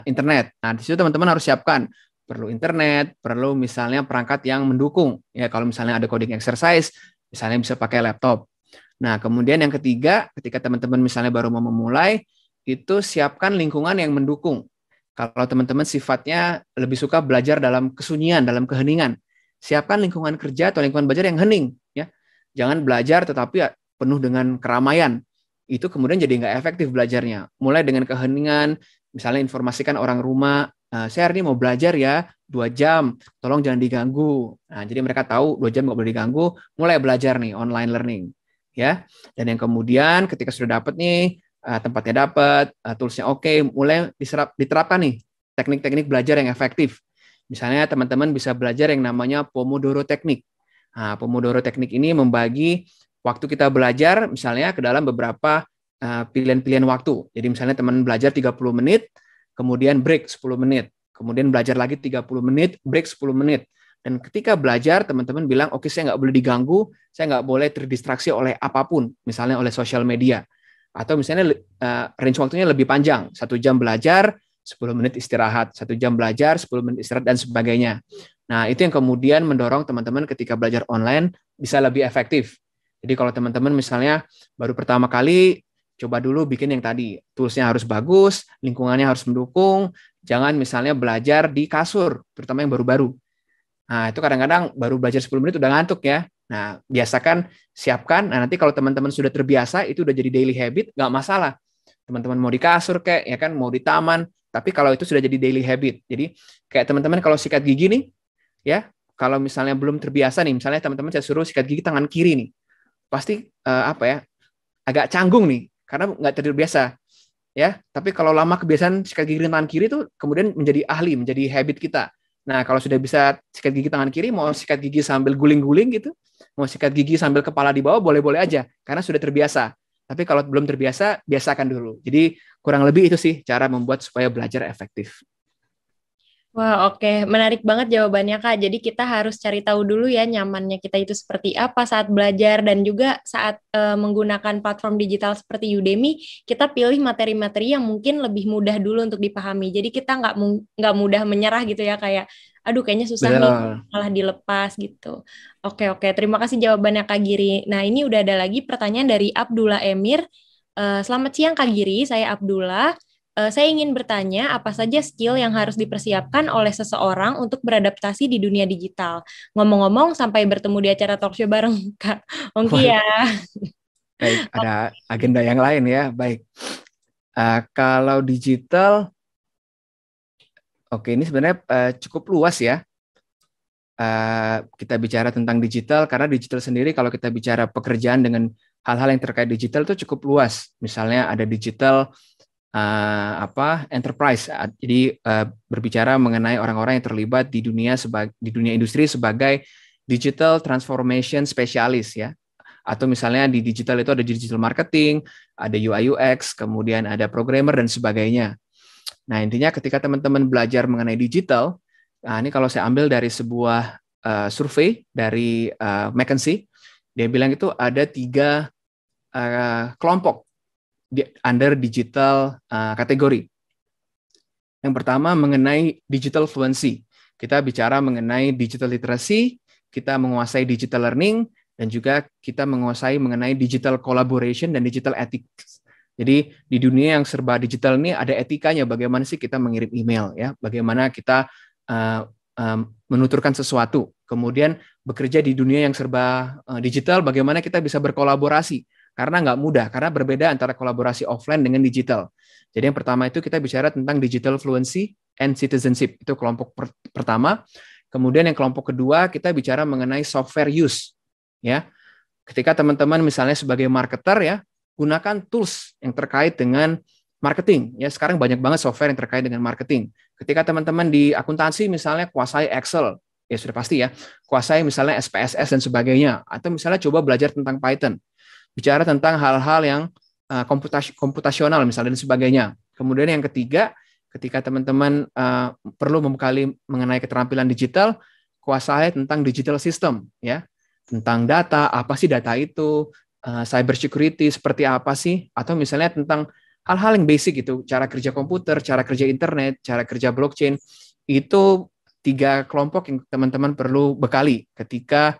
internet. Nah, di situ teman-teman harus siapkan perlu internet, perlu misalnya perangkat yang mendukung. Ya, kalau misalnya ada coding exercise, misalnya bisa pakai laptop. Nah, kemudian yang ketiga, ketika teman-teman misalnya baru mau memulai, itu siapkan lingkungan yang mendukung. Kalau teman-teman sifatnya lebih suka belajar dalam kesunyian, dalam keheningan, siapkan lingkungan kerja atau lingkungan belajar yang hening. Ya, jangan belajar tetapi penuh dengan keramaian. Itu kemudian jadi nggak efektif belajarnya. Mulai dengan keheningan, misalnya informasikan orang rumah, saya hari ini mau belajar ya 2 jam, tolong jangan diganggu. Nah, jadi mereka tahu 2 jam nggak boleh diganggu, mulai belajar nih online learning, ya. Dan yang kemudian ketika sudah dapat nih tempatnya dapat, toolsnya oke, mulai diterapkan nih teknik-teknik belajar yang efektif. Misalnya teman-teman bisa belajar yang namanya Pomodoro Teknik. Nah, Pomodoro Teknik ini membagi waktu kita belajar misalnya ke dalam beberapa pilihan-pilihan waktu. Jadi misalnya teman belajar 30 menit, kemudian break 10 menit, kemudian belajar lagi 30 menit, break 10 menit. Dan ketika belajar, teman-teman bilang, oke, saya nggak boleh diganggu, saya nggak boleh terdistraksi oleh apapun, misalnya oleh sosial media. Atau misalnya range waktunya lebih panjang, 1 jam belajar, 10 menit istirahat, 1 jam belajar, 10 menit istirahat, dan sebagainya. Nah, itu yang kemudian mendorong teman-teman ketika belajar online bisa lebih efektif. Jadi kalau teman-teman misalnya baru pertama kali, coba dulu bikin yang tadi, toolsnya harus bagus, lingkungannya harus mendukung, jangan misalnya belajar di kasur, terutama yang baru-baru. Nah, itu kadang-kadang baru belajar 10 menit udah ngantuk ya. Nah, biasakan, siapkan, nah nanti kalau teman-teman sudah terbiasa, itu udah jadi daily habit, nggak masalah. Teman-teman mau di kasur kayak, ya kan, mau di taman, tapi kalau itu sudah jadi daily habit. Jadi, kayak teman-teman kalau sikat gigi nih, ya, kalau misalnya belum terbiasa nih, misalnya teman-teman saya suruh sikat gigi tangan kiri nih, pasti agak canggung nih, karena nggak terbiasa, ya. Tapi kalau lama kebiasaan sikat gigi tangan kiri itu kemudian menjadi ahli, menjadi habit kita. Nah, kalau sudah bisa sikat gigi tangan kiri, mau sikat gigi sambil guling-guling gitu, mau sikat gigi sambil kepala di bawah, boleh-boleh aja, karena sudah terbiasa. Tapi kalau belum terbiasa, biasakan dulu. Jadi kurang lebih itu sih cara membuat supaya belajar efektif. Wah, oke. Menarik banget jawabannya, Kak. Jadi kita harus cari tahu dulu ya nyamannya kita itu seperti apa saat belajar dan juga saat menggunakan platform digital seperti Udemy, kita pilih materi-materi yang mungkin lebih mudah dulu untuk dipahami. Jadi kita nggak mudah menyerah gitu ya, kayak aduh kayaknya susah nih, Betul. malah dilepas gitu. Oke, oke. Terima kasih jawabannya, Kak Giri. Nah, ini udah ada lagi pertanyaan dari Abdullah Emir. Selamat siang, Kak Giri. Saya Abdullah. Saya ingin bertanya, apa saja skill yang harus dipersiapkan oleh seseorang untuk beradaptasi di dunia digital? Ngomong-ngomong, sampai bertemu di acara talkshow bareng Kak Ongki ya. Baik, ada agenda yang lain ya. Baik. Kalau digital, oke, ini sebenarnya cukup luas ya. Kita bicara tentang digital, karena digital sendiri kalau kita bicara pekerjaan dengan hal-hal yang terkait digital itu cukup luas. Misalnya ada digital enterprise. Jadi berbicara mengenai orang-orang yang terlibat di dunia industri sebagai digital transformation specialist ya. Atau misalnya di digital itu ada digital marketing, ada UI UX, kemudian ada programmer dan sebagainya. Nah, intinya ketika teman-teman belajar mengenai digital, nah ini kalau saya ambil dari sebuah survei dari McKinsey, dia bilang itu ada 3 kelompok under digital kategori. Yang pertama mengenai digital fluency. Kita bicara mengenai digital literacy, kita menguasai digital learning, dan juga kita menguasai mengenai digital collaboration dan digital ethics. Jadi di dunia yang serba digital ini ada etikanya, bagaimana sih kita mengirim email, ya, bagaimana kita menuturkan sesuatu. Kemudian bekerja di dunia yang serba digital, bagaimana kita bisa berkolaborasi. Karena nggak mudah, karena berbeda antara kolaborasi offline dengan digital. Jadi yang pertama itu kita bicara tentang digital fluency and citizenship. Itu kelompok pertama. Kemudian yang kelompok kedua kita bicara mengenai software use. Ya, ketika teman-teman misalnya sebagai marketer, ya, gunakan tools yang terkait dengan marketing. Ya, sekarang banyak banget software yang terkait dengan marketing. Ketika teman-teman di akuntansi misalnya kuasai Excel, ya sudah pasti ya, kuasai misalnya SPSS dan sebagainya, atau misalnya coba belajar tentang Python, bicara tentang hal-hal yang komputasional misalnya dan sebagainya. Kemudian yang ketiga, ketika teman-teman perlu membekali mengenai keterampilan digital, kuasai tentang digital system, ya, tentang data, apa sih data itu, cyber security seperti apa sih, atau misalnya tentang hal-hal yang basic gitu, cara kerja komputer, cara kerja internet, cara kerja blockchain. Itu 3 kelompok yang teman-teman perlu bekali ketika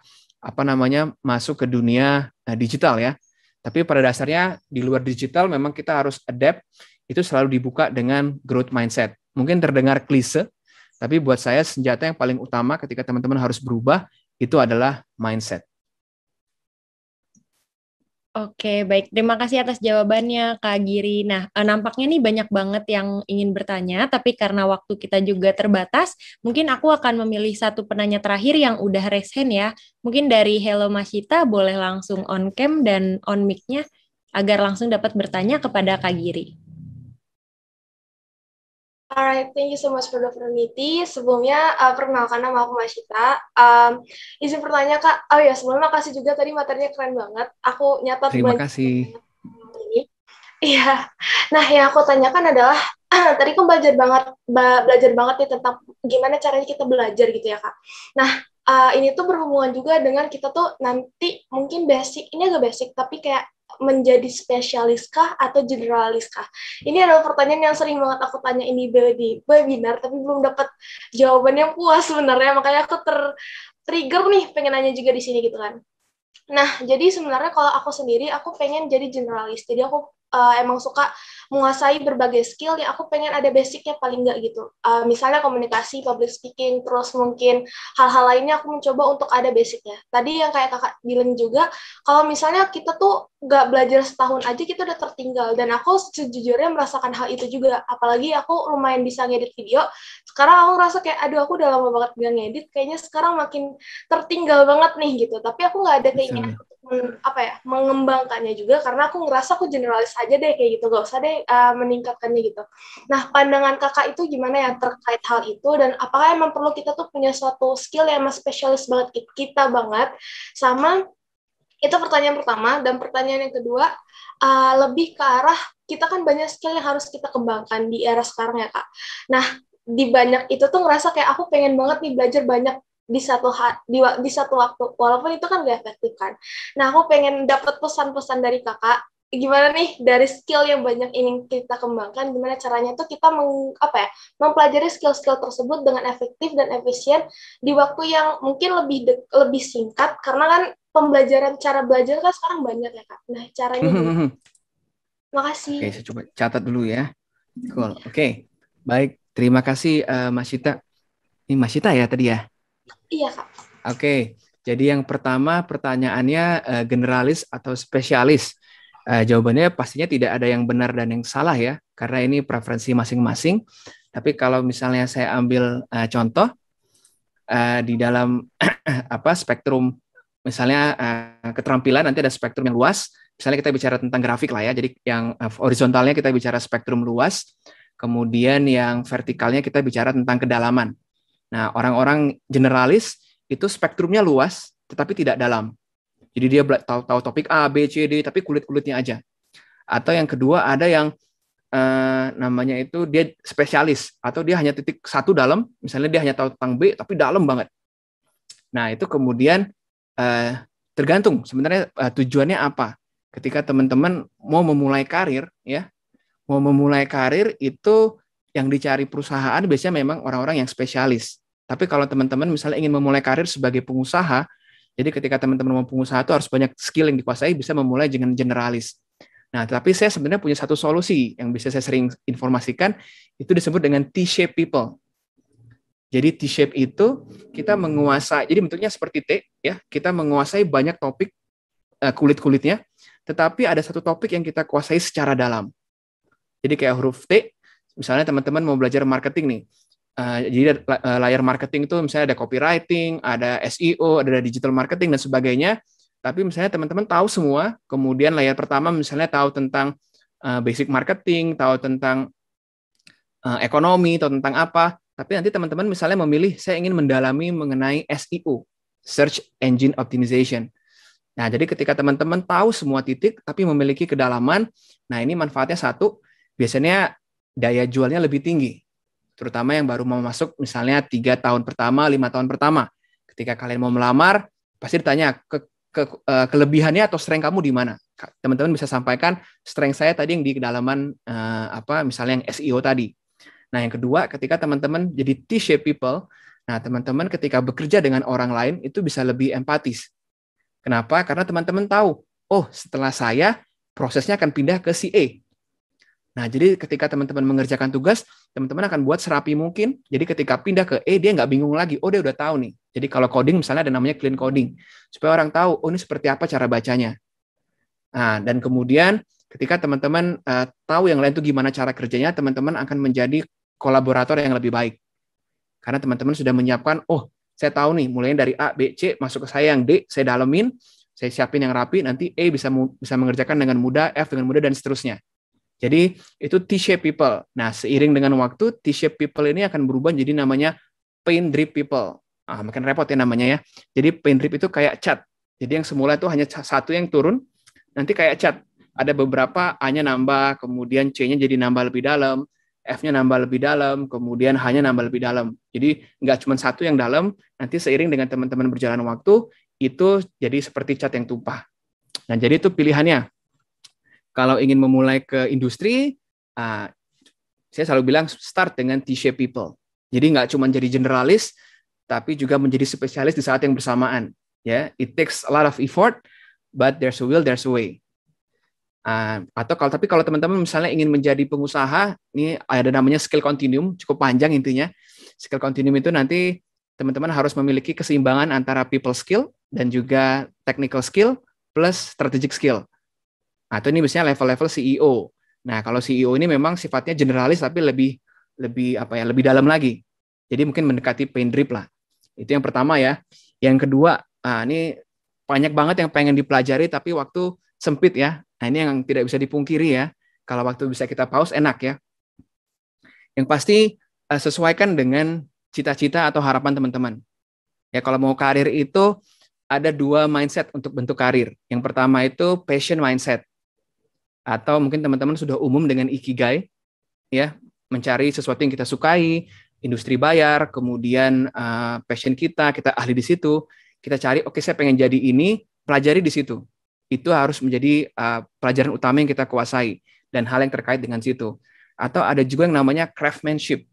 masuk ke dunia digital, ya. Tapi pada dasarnya di luar digital memang kita harus adapt, itu selalu dibuka dengan growth mindset. Mungkin terdengar klise, tapi buat saya senjata yang paling utama ketika teman-teman harus berubah itu adalah mindset. Oke, baik. Terima kasih atas jawabannya, Kak Giri. Nah, nampaknya nih banyak banget yang ingin bertanya, tapi karena waktu kita juga terbatas, mungkin aku akan memilih satu penanya terakhir yang udah raise hand ya. Mungkin dari Hello Masita, boleh langsung on cam dan on mic-nya, agar langsung dapat bertanya kepada Kak Giri. Alright, thank you so much for the opportunity. Sebelumnya, perkenalkan nama aku Masita. Izin bertanya, Kak. Oh ya, sebelumnya makasih juga tadi materinya keren banget. Aku nyatat Terima kasih. Ini. Iya. Nah, yang aku tanyakan adalah tadi kan belajar banget nih tentang gimana caranya kita belajar gitu ya, Kak. Nah, ini tuh berhubungan juga dengan kita tuh nanti mungkin basic, ini agak basic, tapi kayak menjadi spesialis kah atau generalis kah? Ini adalah pertanyaan yang sering banget aku tanya ini di webinar, tapi belum dapat jawaban yang puas sebenarnya, makanya aku trigger nih pengen nanya juga di sini gitu kan. Nah, jadi sebenarnya kalau aku sendiri, aku pengen jadi generalis. Jadi aku emang suka menguasai berbagai skill yang aku pengen ada basicnya paling nggak gitu. Misalnya komunikasi, public speaking, terus mungkin hal-hal lainnya aku mencoba untuk ada basicnya. Tadi yang kayak kakak bilang juga, kalau misalnya kita tuh nggak belajar setahun aja, kita udah tertinggal. Dan aku sejujurnya merasakan hal itu juga. Apalagi aku lumayan bisa ngedit video. Sekarang aku ngerasa kayak, aduh aku udah lama banget nggak ngedit, kayaknya sekarang makin tertinggal banget nih gitu. Tapi aku nggak ada keinginan mengembangkannya juga, karena aku ngerasa aku generalis aja deh kayak gitu, gak usah deh meningkatkannya gitu. Nah, pandangan kakak itu gimana ya terkait hal itu, dan apakah emang perlu kita tuh punya suatu skill yang emang spesialis banget kita banget, sama itu pertanyaan pertama. Dan pertanyaan yang kedua, lebih ke arah kita kan banyak skill yang harus kita kembangkan di era sekarang ya, Kak. Nah, di banyak itu tuh ngerasa kayak aku pengen banget nih belajar banyak di satu waktu, walaupun itu kan gak efektif kan. Nah, aku pengen dapat pesan-pesan dari kakak, gimana nih dari skill yang banyak ingin kita kembangkan, gimana caranya tuh kita mempelajari skill-skill tersebut dengan efektif dan efisien di waktu yang mungkin lebih singkat, karena kan pembelajaran, cara belajar kan sekarang banyak ya, Kak. Nah, caranya gimana? Makasih. Oke, saya coba catat dulu ya. Cool. Oke, baik. Terima kasih Mas Sita. Ini Mas Sita ya tadi ya? Iya, Kak. Oke, jadi yang pertama pertanyaannya generalis atau spesialis. Jawabannya pastinya tidak ada yang benar dan yang salah ya, karena ini preferensi masing-masing. Tapi kalau misalnya saya ambil contoh di dalam spektrum, misalnya keterampilan nanti ada spektrum yang luas. Misalnya kita bicara tentang grafik lah ya, jadi yang horizontalnya kita bicara spektrum luas, kemudian yang vertikalnya kita bicara tentang kedalaman. Nah, orang-orang generalis itu spektrumnya luas, tetapi tidak dalam. Jadi dia tahu topik A, B, C, D, tapi kulit-kulitnya aja. Atau yang kedua ada yang namanya itu dia spesialis, atau dia hanya titik satu dalam, misalnya dia hanya tahu tentang B, tapi dalam banget. Nah, itu kemudian tergantung sebenarnya tujuannya apa. Ketika teman-teman mau memulai karir, ya, mau memulai karir itu yang dicari perusahaan biasanya memang orang-orang yang spesialis. Tapi kalau teman-teman misalnya ingin memulai karir sebagai pengusaha, Jadi ketika teman-teman mau pengusaha itu harus banyak skill yang dikuasai, bisa memulai dengan generalis. Nah, tapi saya sebenarnya punya satu solusi yang bisa saya sering informasikan, itu disebut dengan T-shape people. Jadi T-shape itu kita menguasai, jadi bentuknya seperti T, ya. Kita menguasai banyak topik kulit-kulitnya, tetapi ada satu topik yang kita kuasai secara dalam. Jadi kayak huruf T, misalnya teman-teman mau belajar marketing nih. Jadi layar marketing itu misalnya ada copywriting, ada SEO, ada digital marketing dan sebagainya. Tapi misalnya teman-teman tahu semua, kemudian layar pertama misalnya tahu tentang basic marketing, tahu tentang ekonomi, tahu tentang apa. Tapi nanti teman-teman misalnya memilih, saya ingin mendalami mengenai SEO, Search Engine Optimization. Nah, jadi ketika teman-teman tahu semua titik, tapi memiliki kedalaman, nah ini manfaatnya satu, biasanya daya jualnya lebih tinggi. Terutama yang baru mau masuk, misalnya 3 tahun pertama, 5 tahun pertama. Ketika kalian mau melamar, pasti ditanya, kelebihannya atau strength kamu di mana? Teman-teman bisa sampaikan, strength saya tadi yang di kedalaman, misalnya yang SEO tadi. Nah, yang kedua, ketika teman-teman jadi T-shape people, nah teman-teman ketika bekerja dengan orang lain, itu bisa lebih empatis. Kenapa? Karena teman-teman tahu, oh setelah saya, prosesnya akan pindah ke si A. Nah, jadi ketika teman-teman mengerjakan tugas, teman-teman akan buat serapi mungkin. Jadi ketika pindah ke E, dia nggak bingung lagi. Oh, dia udah tahu nih. Jadi kalau coding misalnya ada namanya clean coding. Supaya orang tahu, oh ini seperti apa cara bacanya. Nah, dan kemudian ketika teman-teman tahu yang lain itu gimana cara kerjanya, teman-teman akan menjadi kolaborator yang lebih baik. Karena teman-teman sudah menyiapkan, oh saya tahu nih, mulai dari A, B, C, masuk ke saya yang D, saya dalemin, saya siapin yang rapi, nanti E bisa mengerjakan dengan mudah, F dengan mudah, dan seterusnya. Jadi itu T-shape people. Nah, seiring dengan waktu, T-shape people ini akan berubah jadi namanya pain drip people. Makin repot ya namanya ya. Jadi pain drip itu kayak cat. Jadi yang semula itu hanya satu yang turun, nanti kayak cat. Ada beberapa A-nya nambah, kemudian C-nya jadi nambah lebih dalam, F-nya nambah lebih dalam, kemudian H-nya nambah lebih dalam. Jadi nggak cuma satu yang dalam, nanti seiring dengan teman-teman berjalan waktu, itu jadi seperti cat yang tumpah. Nah, jadi itu pilihannya. Kalau ingin memulai ke industri, saya selalu bilang start dengan T-shape people. Jadi nggak cuma jadi generalis, tapi juga menjadi spesialis di saat yang bersamaan. Ya, it takes a lot of effort, but there's a will, there's a way. Tapi kalau teman-teman misalnya ingin menjadi pengusaha, ini ada namanya skill continuum, cukup panjang intinya. Skill continuum itu nanti teman-teman harus memiliki keseimbangan antara people skill dan juga technical skill plus strategic skill. Atau ini biasanya level-level CEO. Nah, kalau CEO ini memang sifatnya generalis tapi lebih dalam lagi. Jadi mungkin mendekati pain drip lah. Itu yang pertama ya. Yang kedua, ini banyak banget yang pengen dipelajari tapi waktu sempit ya. Nah, ini yang tidak bisa dipungkiri ya. Kalau waktu bisa kita pause enak ya. Yang pasti sesuaikan dengan cita-cita atau harapan teman-teman. Ya, kalau mau karir itu ada 2 mindset untuk bentuk karir. Yang pertama itu passion mindset. Atau mungkin teman-teman sudah umum dengan ikigai, ya, mencari sesuatu yang kita sukai, industri bayar, kemudian passion kita ahli di situ, kita cari, oke, saya pengen jadi ini, pelajari di situ. Itu harus menjadi pelajaran utama yang kita kuasai, dan hal yang terkait dengan situ. Atau ada juga yang namanya craftsmanship.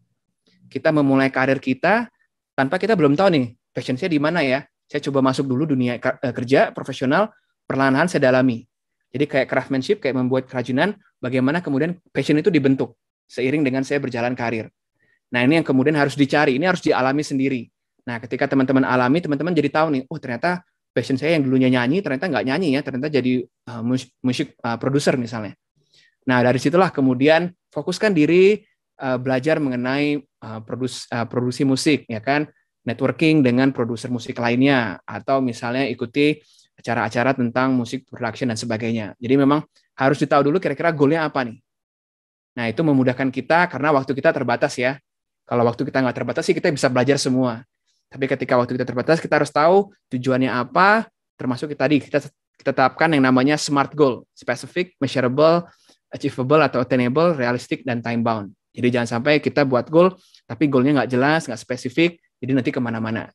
Kita memulai karir kita, tanpa kita belum tahu nih, passion saya di mana ya, saya coba masuk dulu dunia kerja, profesional, perlahan-lahan saya dalami. Jadi kayak craftsmanship, kayak membuat kerajinan, bagaimana kemudian passion itu dibentuk seiring dengan saya berjalan karir. Nah, ini yang kemudian harus dicari, ini harus dialami sendiri. Nah, ketika teman-teman alami, teman-teman jadi tahu nih, oh ternyata passion saya yang dulunya nyanyi, ternyata nggak nyanyi ya, ternyata jadi musik produser misalnya. Nah, dari situlah kemudian fokuskan diri belajar mengenai produksi musik, ya kan, networking dengan produser musik lainnya, atau misalnya ikuti acara-acara tentang musik production dan sebagainya. Jadi memang harus ditahu dulu kira-kira goalnya apa nih. Nah, itu memudahkan kita karena waktu kita terbatas ya. Kalau waktu kita nggak terbatas sih kita bisa belajar semua. Tapi ketika waktu kita terbatas, kita harus tahu tujuannya apa, termasuk tadi kita tetapkan yang namanya SMART goal, specific, measurable, achievable atau attainable, realistic, dan time bound. Jadi jangan sampai kita buat goal, tapi goalnya nggak jelas, nggak spesifik, jadi nanti kemana-mana.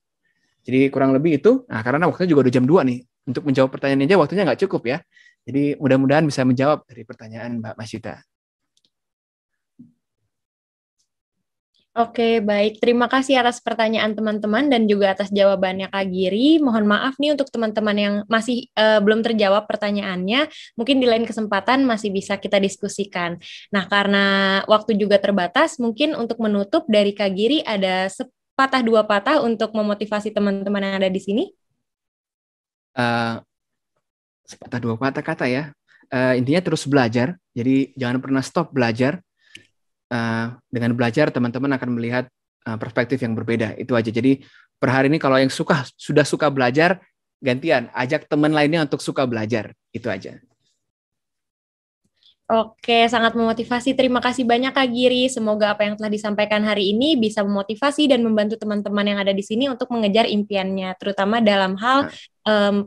Jadi kurang lebih itu, nah karena waktunya juga udah jam 2 nih, untuk menjawab pertanyaan aja waktunya nggak cukup ya. Jadi mudah-mudahan bisa menjawab dari pertanyaan Mbak Masita. Oke, baik. Terima kasih atas pertanyaan teman-teman dan juga atas jawabannya Kak Giri. Mohon maaf nih untuk teman-teman yang masih belum terjawab pertanyaannya. Mungkin di lain kesempatan masih bisa kita diskusikan. Nah, karena waktu juga terbatas, mungkin untuk menutup dari Kak Giri ada sepatah dua patah untuk memotivasi teman-teman yang ada di sini. Uh, Sepatah dua patah kata ya. Intinya terus belajar. Jadi jangan pernah stop belajar. Dengan belajar teman-teman akan melihat perspektif yang berbeda. Itu aja. Jadi per hari ini kalau yang sudah suka belajar, gantian ajak teman lainnya untuk suka belajar. Itu aja. Oke, sangat memotivasi. Terima kasih banyak Kak Giri. Semoga apa yang telah disampaikan hari ini bisa memotivasi dan membantu teman-teman yang ada di sini untuk mengejar impiannya, terutama dalam hal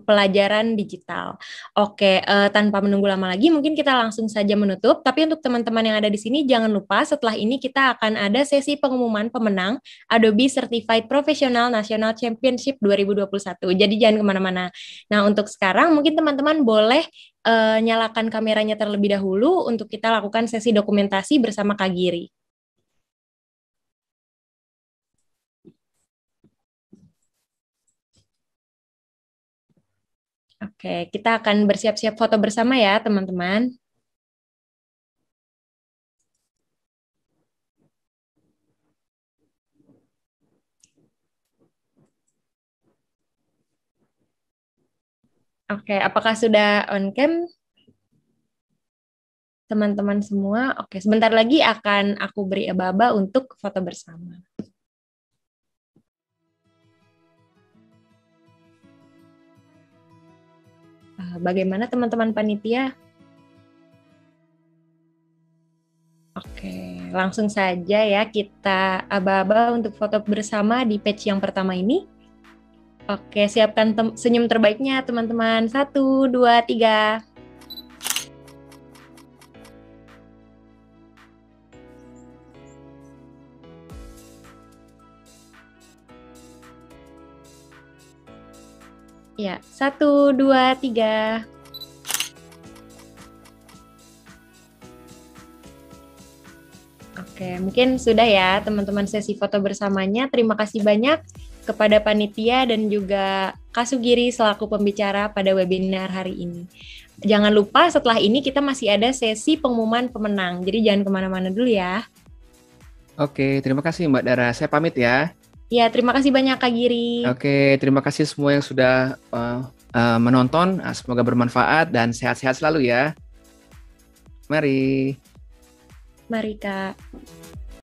pelajaran digital. Oke, tanpa menunggu lama lagi, mungkin kita langsung saja menutup. Tapi untuk teman-teman yang ada di sini, jangan lupa setelah ini kita akan ada sesi pengumuman pemenang Adobe Certified Professional National Championship 2021. Jadi jangan kemana-mana. Nah, untuk sekarang mungkin teman-teman boleh nyalakan kameranya terlebih dahulu untuk kita lakukan sesi dokumentasi bersama Kak Giri. Oke, kita akan bersiap-siap foto bersama ya, teman-teman. Oke, apakah sudah on cam? Teman-teman semua, oke, sebentar lagi akan aku beri aba-aba untuk foto bersama. Bagaimana teman-teman panitia? Oke, langsung saja ya kita aba-aba untuk foto bersama di page yang pertama ini. Oke, siapkan senyum terbaiknya teman-teman. 1, 2, 3. Ya, 1, 2, 3. Oke, mungkin sudah ya teman-teman sesi foto bersamanya. Terima kasih banyak kepada panitia dan juga Kak Sugiri selaku pembicara pada webinar hari ini. Jangan lupa setelah ini kita masih ada sesi pengumuman pemenang. Jadi jangan kemana-mana dulu ya. Oke, terima kasih Mbak Dara. Saya pamit ya. Ya, terima kasih banyak Kak Giri. Oke, terima kasih semua yang sudah menonton. Semoga bermanfaat dan sehat-sehat selalu ya. Mari. Mari Kak.